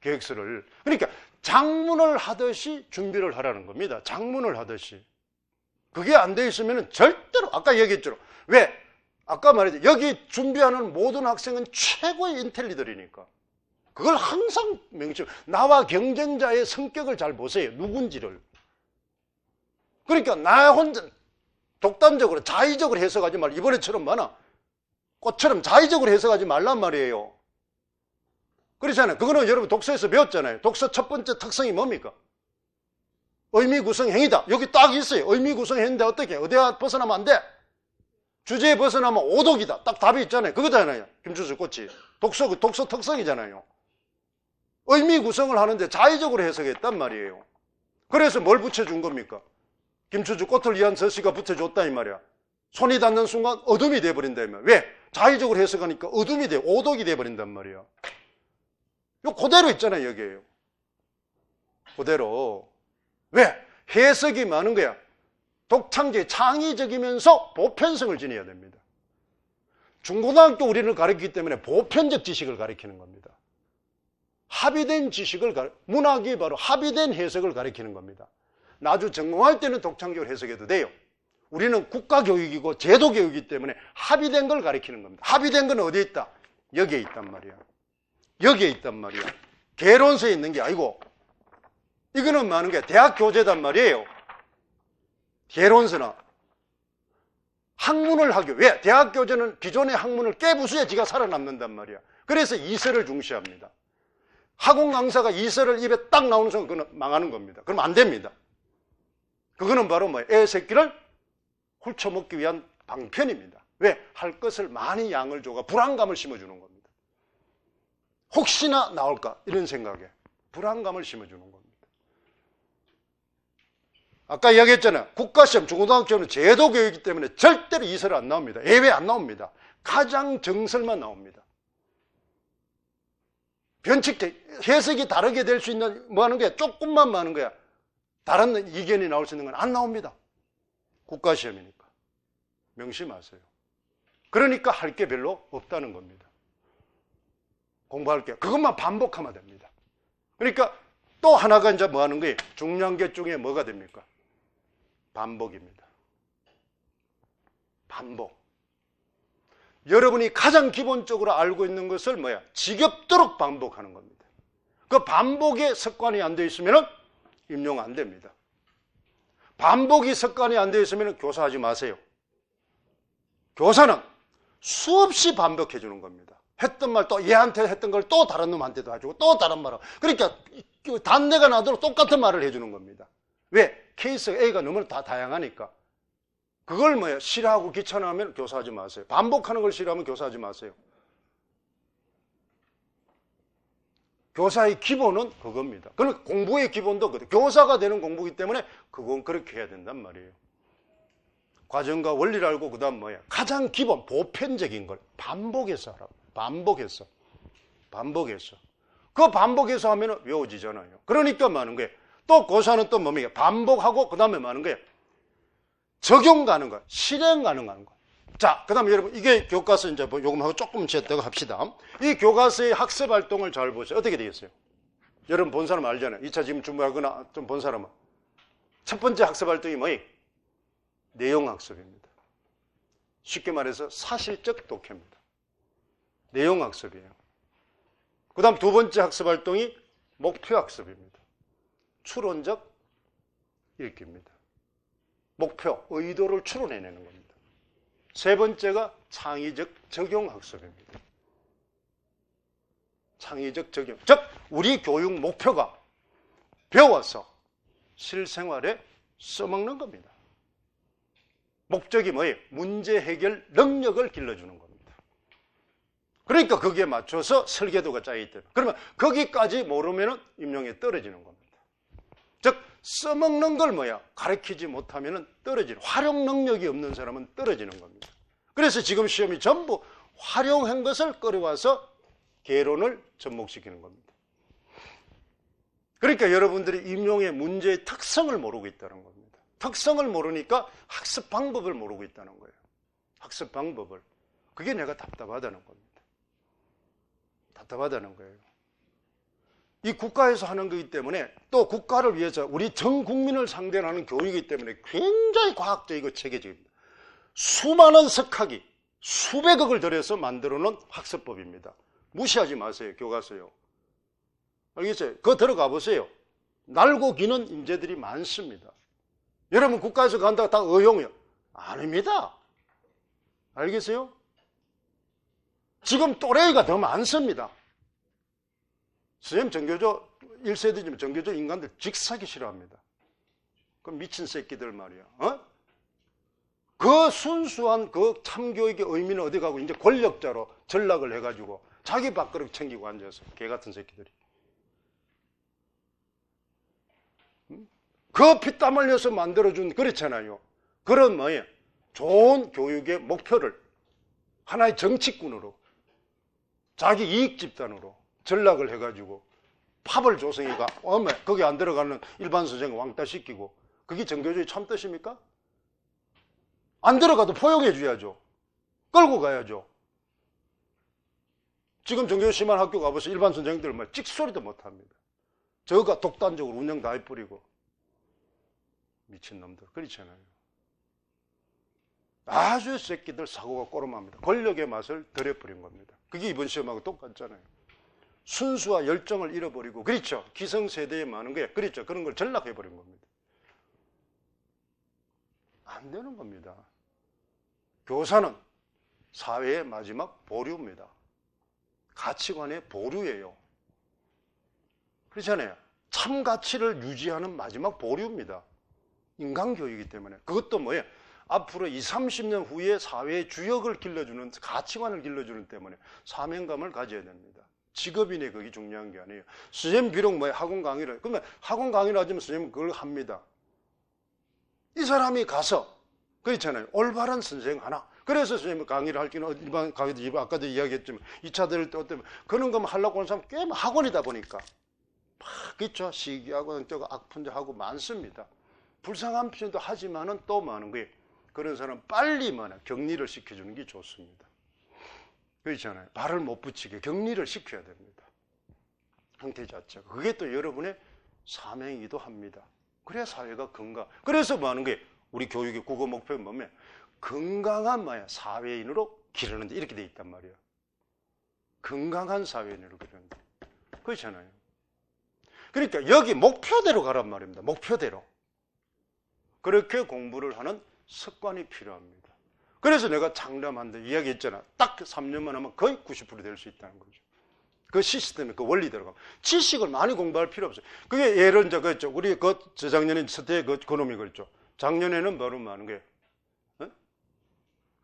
계획서를. 그러니까 장문을 하듯이 준비를 하라는 겁니다. 장문을 하듯이. 그게 안 돼 있으면은 절대로, 아까 얘기했죠. 왜? 아까 말했죠. 여기 준비하는 모든 학생은 최고의 인텔리들이니까. 그걸 항상 명심. 나와 경쟁자의 성격을 잘 보세요. 누군지를. 그러니까 나 혼자 독단적으로 자의적으로 해석하지 말라. 이번에처럼 많아. 꽃처럼 자의적으로 해석하지 말란 말이에요. 그렇잖아요. 그거는 여러분 독서에서 배웠잖아요. 독서 첫 번째 특성이 뭡니까? 의미 구성 행위다. 여기 딱 있어요. 의미 구성 행위인데 어떻게? 어디야 벗어나면 안 돼. 주제에 벗어나면 오독이다. 딱 답이 있잖아요. 그거잖아요. 김추수 꽃이. 독서 특성이잖아요. 의미 구성을 하는데 자의적으로 해석했단 말이에요. 그래서 뭘 붙여준 겁니까? 김추주 꽃을 위한 서시가 붙여줬다 이 말이야. 손이 닿는 순간 어둠이 돼버린다 이 말이야. 왜? 자의적으로 해석하니까 어둠이 돼, 오독이 돼버린단 말이야. 요 그대로 있잖아요, 여기에요. 그대로. 왜? 해석이 많은 거야. 독창제, 창의적이면서 보편성을 지녀야 됩니다. 중고등학교 우리를 가르치기 때문에 보편적 지식을 가르치는 겁니다. 합의된 지식을, 문학이 바로 합의된 해석을 가르치는 겁니다. 나중 전공할 때는 독창적으로 해석해도 돼요. 우리는 국가교육이고 제도교육이기 때문에 합의된 걸 가르치는 겁니다. 합의된 건 어디에 있다? 여기에 있단 말이야. 여기에 있단 말이야. 개론서에 있는 게 아니고, 이거는 많은 게 대학 교재단 말이에요. 개론서나. 학문을 하기. 왜? 대학 교재는 기존의 학문을 깨부수야 지가 살아남는단 말이야. 그래서 이설을 중시합니다. 학원 강사가 이설을 입에 딱 나오는 순간 그건 망하는 겁니다. 그러면 안 됩니다. 그거는 바로 뭐예요? 애 새끼를 훑쳐먹기 위한 방편입니다. 왜? 할 것을 많이 양을 줘가 불안감을 심어주는 겁니다. 혹시나 나올까? 이런 생각에 불안감을 심어주는 겁니다. 아까 이야기했잖아요. 국가시험, 중고등학교는 제도교육이기 때문에 절대로 이설 안 나옵니다. 예외 안 나옵니다. 가장 정설만 나옵니다. 변칙, 해석이 다르게 될 수 있는 뭐 하는 거야? 조금만 뭐 하는 거야? 다른 이견이 나올 수 있는 건 안 나옵니다. 국가시험이니까. 명심하세요. 그러니까 할 게 별로 없다는 겁니다. 공부할 게. 그것만 반복하면 됩니다. 그러니까 또 하나가 이제 뭐 하는 거예요? 중요한 게 중에 뭐가 됩니까? 반복입니다. 반복. 여러분이 가장 기본적으로 알고 있는 것을 뭐야? 지겹도록 반복하는 겁니다. 그 반복에 습관이 안 되어 있으면 임용 안 됩니다. 반복이 습관이 안 되어 있으면 교사하지 마세요. 교사는 수없이 반복해 주는 겁니다. 했던 말 또 얘한테 했던 걸 또 다른 놈한테도 해주고 또 다른 말을. 그러니까 단내가 나도록 똑같은 말을 해주는 겁니다. 왜? 케이스 A가 너무나 다 다양하니까. 그걸 뭐야? 싫어하고 귀찮아하면 교사하지 마세요. 반복하는 걸 싫어하면 교사하지 마세요. 교사의 기본은 그겁니다. 그럼 공부의 기본도 교사가 되는 공부이기 때문에 그건 그렇게 해야 된단 말이에요. 과정과 원리를 알고 그다음 뭐야? 가장 기본 보편적인 걸 반복해서 하라고. 반복해서. 그 반복해서 하면 외워지잖아요. 그러니까 많은 거예요. 또 교사는 또 뭡니까? 반복하고 그다음에 많은 거예요. 적용 가능한 거, 실행 가능한 거. 자, 그 다음에 여러분, 이게 교과서 이제 요금하고 조금 지었다고 합시다. 이 교과서의 학습 활동을 잘 보세요. 어떻게 되겠어요? 여러분 본 사람 알잖아요. 2차 지금 준비하거나 좀 본 사람은. 첫 번째 학습 활동이 뭐예요? 내용 학습입니다. 쉽게 말해서 사실적 독해입니다. 내용 학습이에요. 그 다음 두 번째 학습 활동이 목표 학습입니다. 추론적 읽기입니다. 목표, 의도를 추론해내는 겁니다. 세 번째가 창의적 적용 학습입니다. 창의적 적용. 즉, 우리 교육 목표가 배워서 실생활에 써먹는 겁니다. 목적이 뭐예요? 문제 해결 능력을 길러주는 겁니다. 그러니까 거기에 맞춰서 설계도가 짜여있다. 그러면 거기까지 모르면 임용에 떨어지는 겁니다. 즉, 써먹는 걸 뭐야? 가르치지 못하면 떨어지는, 활용 능력이 없는 사람은 떨어지는 겁니다. 그래서 지금 시험이 전부 활용한 것을 끌어와서 개론을 접목시키는 겁니다. 그러니까 여러분들이 임용의 문제의 특성을 모르고 있다는 겁니다. 특성을 모르니까 학습 방법을 모르고 있다는 거예요. 학습 방법을. 그게 내가 답답하다는 겁니다. 답답하다는 거예요. 이 국가에서 하는 거기 때문에 또 국가를 위해서 우리 전 국민을 상대로 하는 교육이기 때문에 굉장히 과학적이고 체계적입니다. 수많은 석학이 수백억을 들여서 만들어 놓은 학습법입니다. 무시하지 마세요. 교과서요. 알겠어요? 그거 들어가 보세요. 날고 기는 인재들이 많습니다. 여러분 국가에서 간다고 다 의용이요? 아닙니다. 알겠어요? 지금 또래가 더 많습니다. 선생님 전교조 1세대지만 전교조 인간들 직사기 싫어합니다. 그 미친 새끼들 말이야. 그 순수한 그 참교육의 의미는 어디 가고 이제 권력자로 전락을 해가지고 자기 밥그릇 챙기고 앉아서 개 같은 새끼들이. 그 피땀 흘려서 만들어준 그렇잖아요. 그런 뭐예요? 좋은 교육의 목표를 하나의 정치꾼으로 자기 이익 집단으로 전락을 해가지고 팝을 조성이가 거기 안 들어가는 일반 선생을 왕따시키고 그게 정교조의 참뜻입니까? 안 들어가도 포용해 줘야죠. 끌고 가야죠. 지금 정교조 심한 학교 가보세요. 일반 선생님들 뭐 찍소리도 못합니다. 저가 독단적으로 운영 다 해버리고 미친놈들 그렇잖아요. 아주 새끼들 사고가 꼬름합니다. 권력의 맛을 들여버린 겁니다. 그게 이번 시험하고 똑같잖아요. 순수와 열정을 잃어버리고 그렇죠. 기성세대에 많은 거예요. 그렇죠. 그런 걸 전락해버린 겁니다. 안 되는 겁니다. 교사는 사회의 마지막 보류입니다. 가치관의 보류예요. 그렇잖아요. 참 가치를 유지하는 마지막 보류입니다. 인간교육이기 때문에. 그것도 뭐예요? 앞으로 20, 30년 후에 사회의 주역을 길러주는 가치관을 길러주는 때문에 사명감을 가져야 됩니다. 직업인의 그게 중요한 게 아니에요. 선생님 비록 뭐 학원 강의를 그러면 학원 강의를 하지만 선생님은 그걸 합니다. 이 사람이 가서 그렇잖아요. 올바른 선생 하나. 그래서 선생님 강의를 할 때는 일반 강의도 아까도 이야기했지만 2차 들을 때 어떤 그런 거만 하려고 하는 사람 꽤 학원이다 보니까 막 그렇죠. 시기하고 악fun자하고 많습니다. 불쌍한 표현도 하지만은 또 많은 거예요. 그런 사람 빨리 격리를 시켜주는 게 좋습니다. 그렇잖아요. 발을 못 붙이게 격리를 시켜야 됩니다. 형태 자체가. 그게 또 여러분의 사명이기도 합니다. 그래야 사회가 건강. 그래서 뭐 하는 거예요? 우리 교육의 국어 목표는 뭐냐면 건강한 사회인으로 기르는데 이렇게 돼 있단 말이에요. 건강한 사회인으로 기르는데. 그렇잖아요. 그러니까 여기 목표대로 가란 말입니다. 목표대로. 그렇게 공부를 하는 습관이 필요합니다. 그래서 내가 장담한다 이야기했잖아. 딱 3년만 하면 거의 90% 될 수 있다는 거죠. 그 시스템에 그 원리 들어가면 지식을 많이 공부할 필요 없어요. 그게 예를 들어 그랬죠. 우리 저작년에 서태 그놈이 그랬죠. 작년에는 바로 많은 게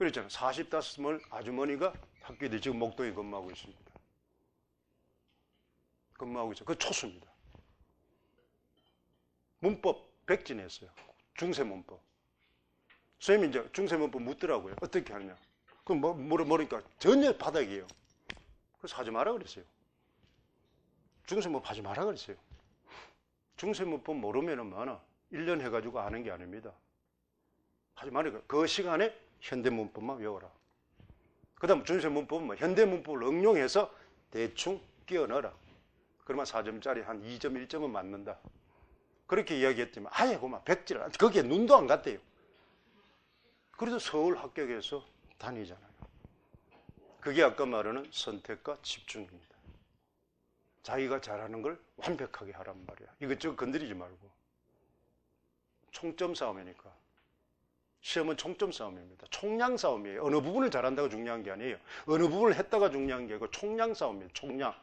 그렇잖아요. 45을 아주머니가 학교에 지금 목동에 근무하고 있습니다. 근무하고 있어요. 그 초수입니다. 문법 백진했어요. 중세문법. 선생님이 이제 중세문법 묻더라고요. 어떻게 하느냐. 그럼 모르니까 전혀 바닥이에요. 그래서 하지 마라 그랬어요. 중세문법 하지 마라 그랬어요. 중세문법 모르면은 많아. 1년 해가지고 아는 게 아닙니다. 하지 말아요. 그 시간에 현대문법만 외워라. 그 다음 중세문법은 현대문법을 응용해서 대충 끼워 넣어라. 그러면 4점짜리 한 2점, 1점은 맞는다. 그렇게 이야기했지만 아예 그만 백지를 거기에 눈도 안 갔대요. 그래도 서울 합격해서 다니잖아요. 그게 아까 말하는 선택과 집중입니다. 자기가 잘하는 걸 완벽하게 하란 말이야. 이것저것 건드리지 말고. 총점 싸움이니까. 시험은 총점 싸움입니다. 총량 싸움이에요. 어느 부분을 잘한다고 중요한 게 아니에요. 어느 부분을 했다가 중요한 게 아니고 총량 싸움이에요. 총량.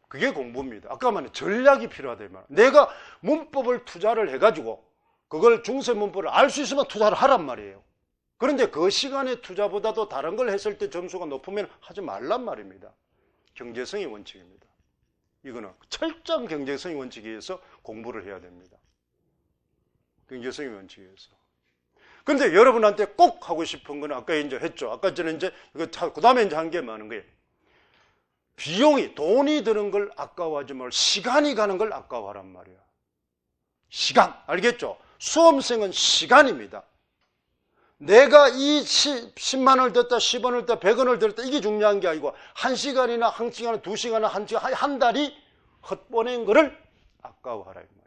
그게 공부입니다. 아까 말한 전략이 필요하다 이 말. 내가 문법을 투자를 해가지고 그걸 중세 문법을 알 수 있으면 투자를 하란 말이에요. 그런데 그 시간의 투자보다도 다른 걸 했을 때 점수가 높으면 하지 말란 말입니다. 경제성의 원칙입니다. 이거는 철저한 경제성의 원칙에 의해서 공부를 해야 됩니다. 경제성의 원칙에 의해서. 그런데 여러분한테 꼭 하고 싶은 건 아까 이제 했죠. 아까 전에 이제 이거 그 다음에 이제 한 게 많은 거예요. 비용이 돈이 드는 걸 아까워하지 말고 시간이 가는 걸 아까워하란 말이야. 시간 알겠죠? 수험생은 시간입니다. 내가 이 10만 원을 들었다 10원을 들었다 100원을 들었다 이게 중요한 게 아니고 1시간이나 1시간 2시간이나 한 달이 헛보낸 거를 아까워하라 이 말입니다.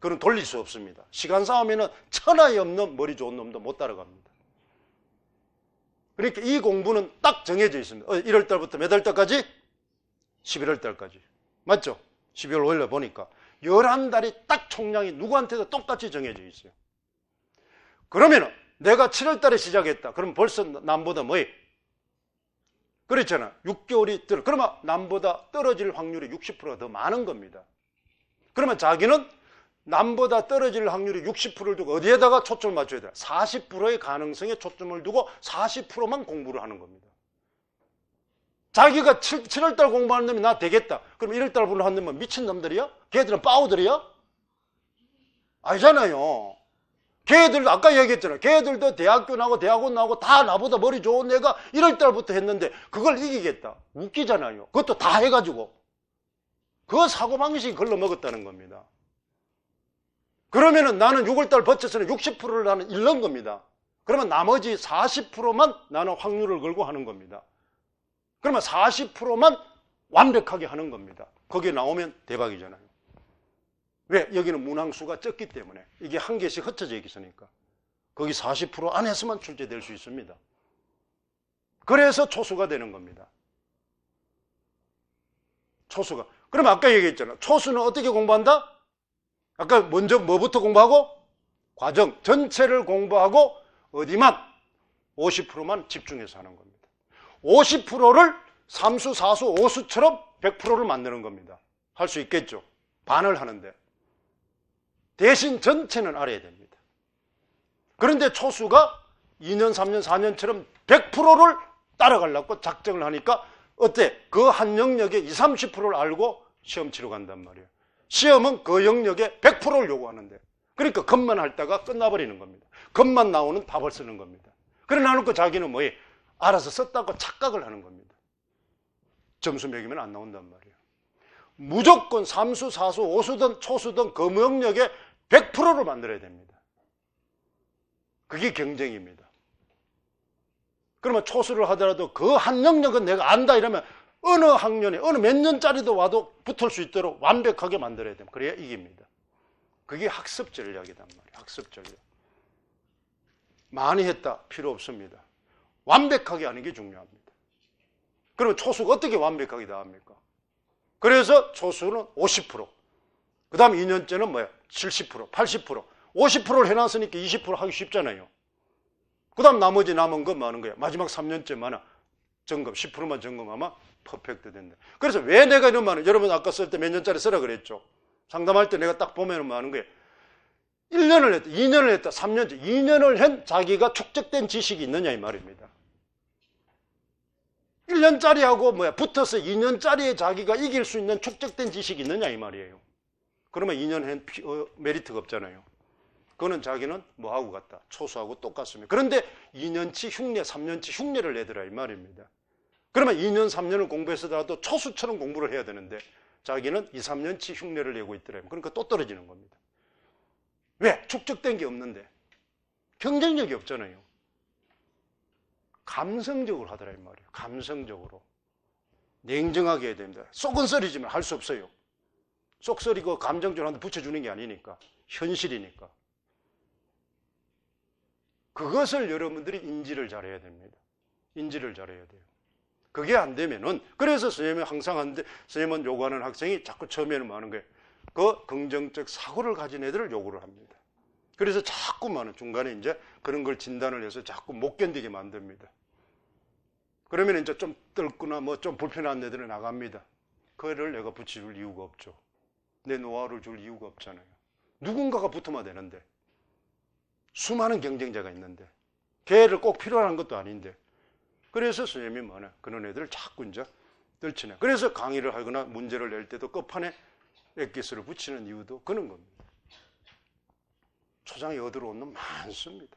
그건 돌릴 수 없습니다. 시간 싸움에는 천하에 없는 머리 좋은 놈도 못 따라갑니다. 그러니까 이 공부는 딱 정해져 있습니다. 1월 달부터 몇 월 달까지? 11월 달까지. 맞죠? 12월 5일에 보니까 11달이 딱 총량이 누구한테도 똑같이 정해져 있어요. 그러면은 내가 7월 달에 시작했다. 그럼 벌써 남보다 뭐해? 그렇잖아. 6개월이 그러면 남보다 떨어질 확률이 60%가 더 많은 겁니다. 그러면 자기는 남보다 떨어질 확률이 60%를 두고 어디에다가 초점을 맞춰야 돼? 40%의 가능성에 초점을 두고 40%만 공부를 하는 겁니다. 자기가 7월달 공부하는 놈이 나 되겠다. 그럼 1월달 공부하는 놈은 미친놈들이야? 걔들은 빠우들이야? 아니잖아요. 걔들 아까 얘기했잖아요. 걔들도 대학교 나오고 대학원 나오고 다 나보다 머리 좋은 애가 1월달부터 했는데 그걸 이기겠다. 웃기잖아요. 그것도 다 해가지고. 그 사고방식이 걸러먹었다는 겁니다. 그러면은 나는 6월달 버텨서는 60%를 나는 잃는 겁니다. 그러면 나머지 40%만 나는 확률을 걸고 하는 겁니다. 그러면 40%만 완벽하게 하는 겁니다. 거기에 나오면 대박이잖아요. 왜? 여기는 문항수가 적기 때문에. 이게 한 개씩 흩어져 있으니까. 거기 40% 안에서만 출제될 수 있습니다. 그래서 초수가 되는 겁니다. 초수가. 그럼 아까 얘기했잖아. 초수는 어떻게 공부한다? 아까 먼저 뭐부터 공부하고? 과정 전체를 공부하고 어디만? 50%만 집중해서 하는 겁니다. 50%를 3수, 4수, 5수처럼 100%를 만드는 겁니다. 할 수 있겠죠. 반을 하는데. 대신 전체는 알아야 됩니다. 그런데 초수가 2년, 3년, 4년처럼 100%를 따라가려고 작정을 하니까 어때? 그 한 영역의 20, 30%를 알고 시험 치러 간단 말이에요. 시험은 그 영역의 100%를 요구하는데 그러니까 겁만 핥다가 끝나버리는 겁니다. 겁만 나오는 답을 쓰는 겁니다. 그래 놔놓고 자기는 뭐해? 알아서 썼다고 착각을 하는 겁니다. 점수 매기면 안 나온단 말이에요. 무조건 3수, 4수, 5수든 초수든 그 영역의 100%를 만들어야 됩니다. 그게 경쟁입니다. 그러면 초수를 하더라도 그 한 영역은 내가 안다 이러면 어느 학년에 어느 몇 년짜리도 와도 붙을 수 있도록 완벽하게 만들어야 됩니다. 그래야 이깁니다. 그게 학습 전략이단 말이에요. 학습 전략. 많이 했다 필요 없습니다. 완벽하게 하는 게 중요합니다. 그러면 초수가 어떻게 완벽하게 나옵니까? 그래서 초수는 50%. 그 다음 2년째는 뭐야? 70%, 80%. 50%를 해놨으니까 20% 하기 쉽잖아요. 그 다음 나머지 남은 거 많은 거야. 마지막 3년째만 점검, 10%만 점검하면 퍼펙트 된다. 그래서 왜 내가 이런 말을, 여러분 아까 쓸 때 몇 년짜리 쓰라 그랬죠? 상담할 때 내가 딱 보면 많은 거예요. 1년을 했다, 2년을 했다, 3년째, 2년을 한 자기가 축적된 지식이 있느냐 이 말입니다. 1년짜리하고 붙어서 2년짜리의 자기가 이길 수 있는 축적된 지식이 있느냐 이 말이에요. 그러면 2년 한 메리트가 없잖아요. 그거는 자기는 뭐하고 같다? 초수하고 똑같습니다. 그런데 2년치 흉내, 3년치 흉내를 내더라 이 말입니다. 그러면 2년, 3년을 공부해서라도 초수처럼 공부를 해야 되는데 자기는 2, 3년치 흉내를 내고 있더라. 그러니까 또 떨어지는 겁니다. 왜? 축적된 게 없는데. 경쟁력이 없잖아요. 감성적으로 하더라 이 말이에요. 감성적으로. 냉정하게 해야 됩니다. 속은 썰이지만 할 수 없어요. 쏙썰이고 감정적으로 한테 붙여주는 게 아니니까. 현실이니까. 그것을 여러분들이 인지를 잘해야 됩니다. 인지를 잘해야 돼요. 그게 안 되면은, 그래서 선생님이 항상 하는데, 선생님은 요구하는 학생이 자꾸 처음에는 뭐 하는 거예요? 그 긍정적 사고를 가진 애들을 요구를 합니다. 그래서 자꾸만은 중간에 이제 그런 걸 진단을 해서 자꾸 못 견디게 만듭니다. 그러면 이제 좀 떨거나 좀 불편한 애들은 나갑니다. 그거를 내가 붙여줄 이유가 없죠. 내 노하우를 줄 이유가 없잖아요. 누군가가 붙으면 되는데. 수많은 경쟁자가 있는데. 걔를 꼭 필요한 것도 아닌데. 그래서 선생님이 뭐냐, 그런 애들을 자꾸 이제 떨치네. 그래서 강의를 하거나 문제를 낼 때도 끝판에 엑기스를 붙이는 이유도 그런 겁니다. 초장에 얻어온 놈 많습니다.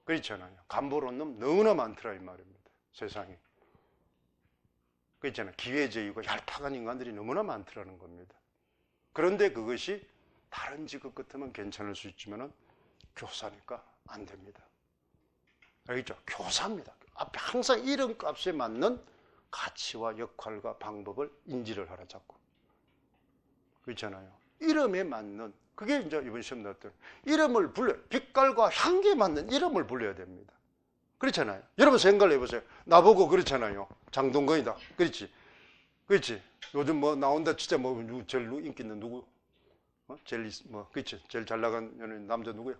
그렇잖아요. 간보로 온 놈 너무나 많더라 이 말입니다. 세상에. 그렇잖아요. 기회제의가 얄팍한 인간들이 너무나 많더라는 겁니다. 그런데 그것이 다른 직업 같으면 괜찮을 수 있지만 교사니까 안 됩니다. 알겠죠? 교사입니다. 앞에 항상 이름값에 맞는 가치와 역할과 방법을 인지를 하라 자꾸. 그렇잖아요. 이름에 맞는, 그게 이제 이번 시험 나왔던 이름을 불러요. 빛깔과 향기에 맞는 이름을 불러야 됩니다. 그렇잖아요. 여러분 생각을 해보세요. 나보고 그렇잖아요. 장동건이다. 그렇지? 그렇지? 요즘 나온다 진짜 제일 인기 있는 누구? 제일 그렇지? 제일 잘 나간 연예인 남자 누구야?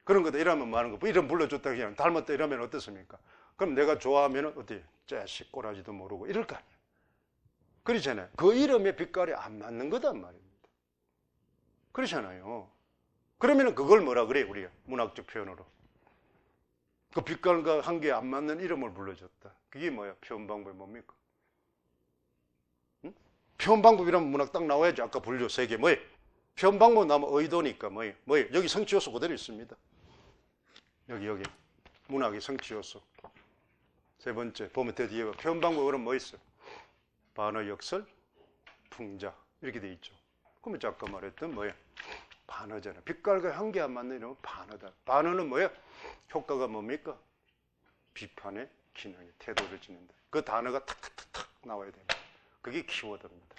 그런 거다. 이러면 뭐 하는 거. 이름 불러줬다 그냥 닮았다 이러면 어떻습니까? 그럼 내가 좋아하면 어때? 자식 꼬라지도 모르고 이럴 거 아니에요. 그렇잖아요. 그 이름의 빛깔이 안 맞는 거단 말입니다. 그렇잖아요. 그러면 그걸 뭐라 그래요? 우리가 문학적 표현으로. 그 빛깔과 한계에 안 맞는 이름을 불러줬다. 그게 뭐야? 표현 방법이 뭡니까? 응? 표현 방법이라면 문학 딱 나와야지. 아까 분류 3개 뭐예요? 표현 방법 나오면 의도니까 뭐예요? 여기 성취요소 그대로 있습니다. 여기 문학의 성취요소. 세 번째 보면 더 뒤에 표현 방법으로 뭐 있어요? 반어, 역설, 풍자 이렇게 돼 있죠. 그러면 아까 말했던 뭐예요? 반어잖아요. 빛깔과 향기 안 맞는 이름은 반어다. 반어는 뭐예요? 효과가 뭡니까? 비판의 기능이 태도를 짓는다. 그 단어가 탁탁탁탁 나와야 됩니다. 그게 키워드입니다.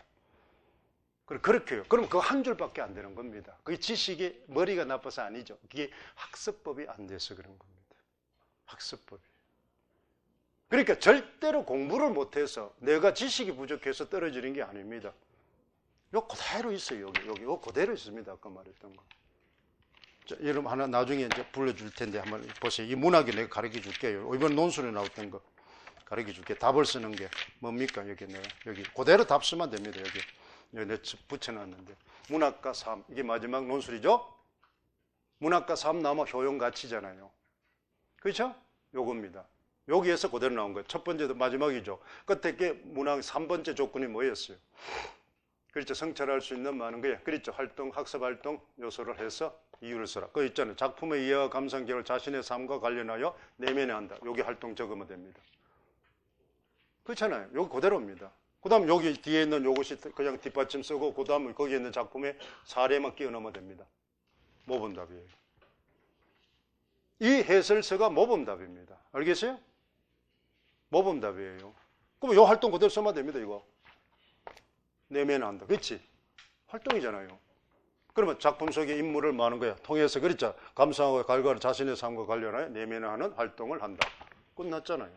그렇게 해요. 그럼 그 한 줄밖에 안 되는 겁니다. 그게 지식이 머리가 나빠서 아니죠. 그게 학습법이 안 돼서 그런 겁니다. 학습법이. 그러니까 절대로 공부를 못해서 내가 지식이 부족해서 떨어지는 게 아닙니다. 요 그대로 있어요. 여기 그대로 있습니다. 아까 말했던 거. 자, 여러분 하나 나중에 이제 불러줄 텐데 한번 보세요. 이 문학이 내가 가르쳐 줄게요. 이번 논술에 나왔던 거 가르쳐 줄게. 답을 쓰는 게 뭡니까? 여기 그대로 답 쓰면 됩니다. 여기 내가 붙여놨는데 문학과 삶 이게 마지막 논술이죠. 문학과 삶 나오면 효용 가치잖아요. 그렇죠? 요겁니다. 여기에서 그대로 나온 거예요. 첫 번째도 마지막이죠. 끝에 게 문학 3번째 조건이 뭐였어요? 그렇죠. 성찰할 수 있는 많은 거예요. 그렇죠. 활동, 학습 활동 요소를 해서 이유를 써라. 그거 있잖아요. 작품의 이해와 감상 기억을 자신의 삶과 관련하여 내면에 한다. 여기 활동 적으면 됩니다. 그렇잖아요. 여기 그대로입니다. 그 다음 여기 뒤에 있는 요것이 그냥 뒷받침 쓰고 그 다음에 거기에 있는 작품의 사례만 끼워 넣으면 됩니다. 모범답이에요. 이 해설서가 모범답입니다. 알겠어요? 모범답이에요. 그럼 요 활동 그대로 쓰면 됩니다. 이거. 내면에 한다. 그렇지? 활동이잖아요. 그러면 작품 속의 인물을 뭐 하는 거야? 통해서 그렇죠? 감상하고 갈과를 자신의 삶과 관련하여 내면에 하는 활동을 한다. 끝났잖아요.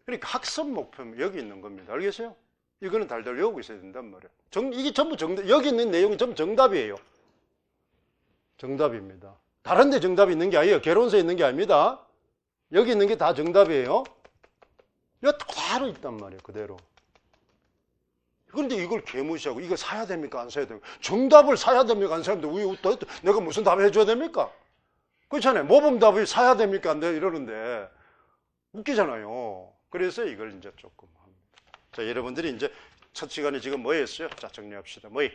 그러니까 학습 목표는 여기 있는 겁니다. 알겠어요? 이거는 달달 외우고 있어야 된단 말이에요. 이게 전부 정답, 여기 있는 내용이 전부 정답이에요. 정답입니다. 다른 데 정답이 있는 게 아니에요. 개론서에 있는 게 아닙니다. 여기 있는 게 다 정답이에요. 이거 그대로 있단 말이에요. 그대로. 그런데 이걸 개무시하고 이거 사야 됩니까? 안 사야 됩니까? 정답을 사야 됩니까? 안 사야 됩니까? 왜 내가 무슨 답을 해줘야 됩니까? 그렇잖아요. 모범답을 사야 됩니까? 안 돼? 이러는데 웃기잖아요. 그래서 이걸 이제 조금 합니다. 자, 여러분들이 이제 첫 시간에 지금 뭐 했어요? 자, 정리합시다. 뭐이?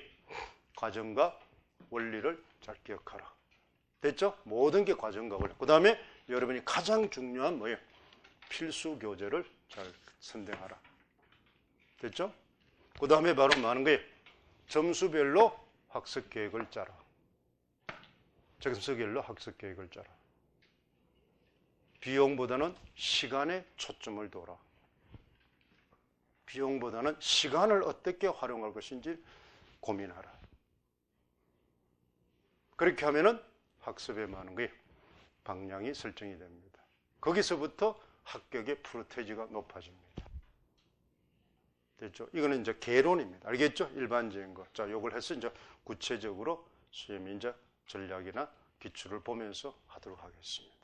과정과 원리를 잘 기억하라. 됐죠? 모든 게 과정과 원리. 그 다음에 여러분이 가장 중요한 뭐예요? 필수 교재를 잘 선정하라. 됐죠? 그 다음에 바로 뭐 하는 거예요? 점수별로 학습 계획을 짜라. 점수별로 학습 계획을 짜라. 비용보다는 시간에 초점을 둬라. 비용보다는 시간을 어떻게 활용할 것인지 고민하라. 그렇게 하면은 학습에 많은 거예요. 방향이 설정이 됩니다. 거기서부터 합격의 프로테이지가 높아집니다. 됐죠? 이거는 이제 개론입니다. 알겠죠? 일반적인 거. 자, 요걸 해서 이제 구체적으로 수험이 이제 전략이나 기출을 보면서 하도록 하겠습니다.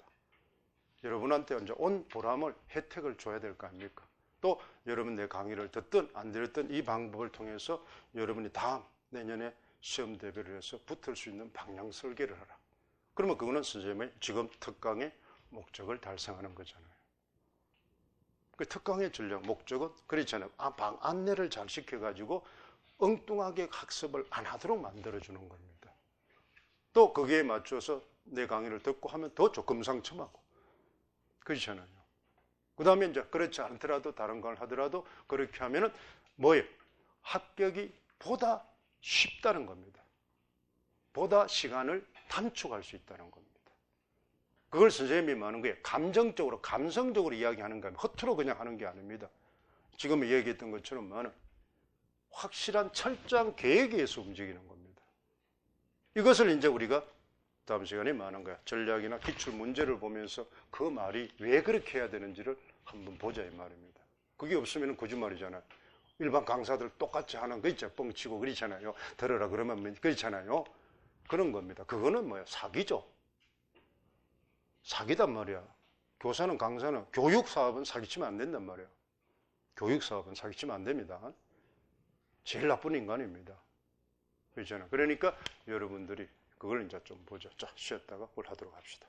여러분한테 이제 온 보람을, 혜택을 줘야 될 거 아닙니까? 또 여러분 내 강의를 듣든 안 들었든 이 방법을 통해서 여러분이 다음 내년에 시험 대비를 해서 붙을 수 있는 방향 설계를 하라. 그러면 그거는 선생님의 지금 특강의 목적을 달성하는 거잖아요. 그 특강의 전략 목적은 그렇잖아요. 방 안내를 잘 시켜가지고 엉뚱하게 학습을 안 하도록 만들어주는 겁니다. 또 거기에 맞춰서 내 강의를 듣고 하면 더 조금상첨하고 그렇잖아요. 그 다음에 이제 그렇지 않더라도 다른 걸 하더라도 그렇게 하면은 뭐예요? 합격이 보다 쉽다는 겁니다. 보다 시간을 단축할 수 있다는 겁니다. 그걸 선생님이 뭐 하는 거예요? 감정적으로, 감성적으로 이야기하는 거예요. 허투루 그냥 하는 게 아닙니다. 지금 얘기했던 것처럼 뭐는 확실한 철저한 계획에 의해서 움직이는 겁니다. 이것을 이제 우리가 다음 시간에 뭐 하는 거야? 전략이나 기출 문제를 보면서 그 말이 왜 그렇게 해야 되는지를 한번 보자 이 말입니다. 그게 없으면 거짓말이잖아요. 일반 강사들 똑같이 하는 거 있죠. 뻥치고 그렇잖아요. 들어라 그러면 그렇잖아요. 그런 겁니다. 그거는 뭐야? 사기죠. 사기단 말이야. 교사는 강사는 교육사업은 사기치면 안 된단 말이야. 교육사업은 사기치면 안 됩니다. 제일 나쁜 인간입니다. 그렇잖아요. 그러니까 여러분들이 그걸 이제 좀 보죠. 자, 쉬었다가 그걸 하도록 합시다.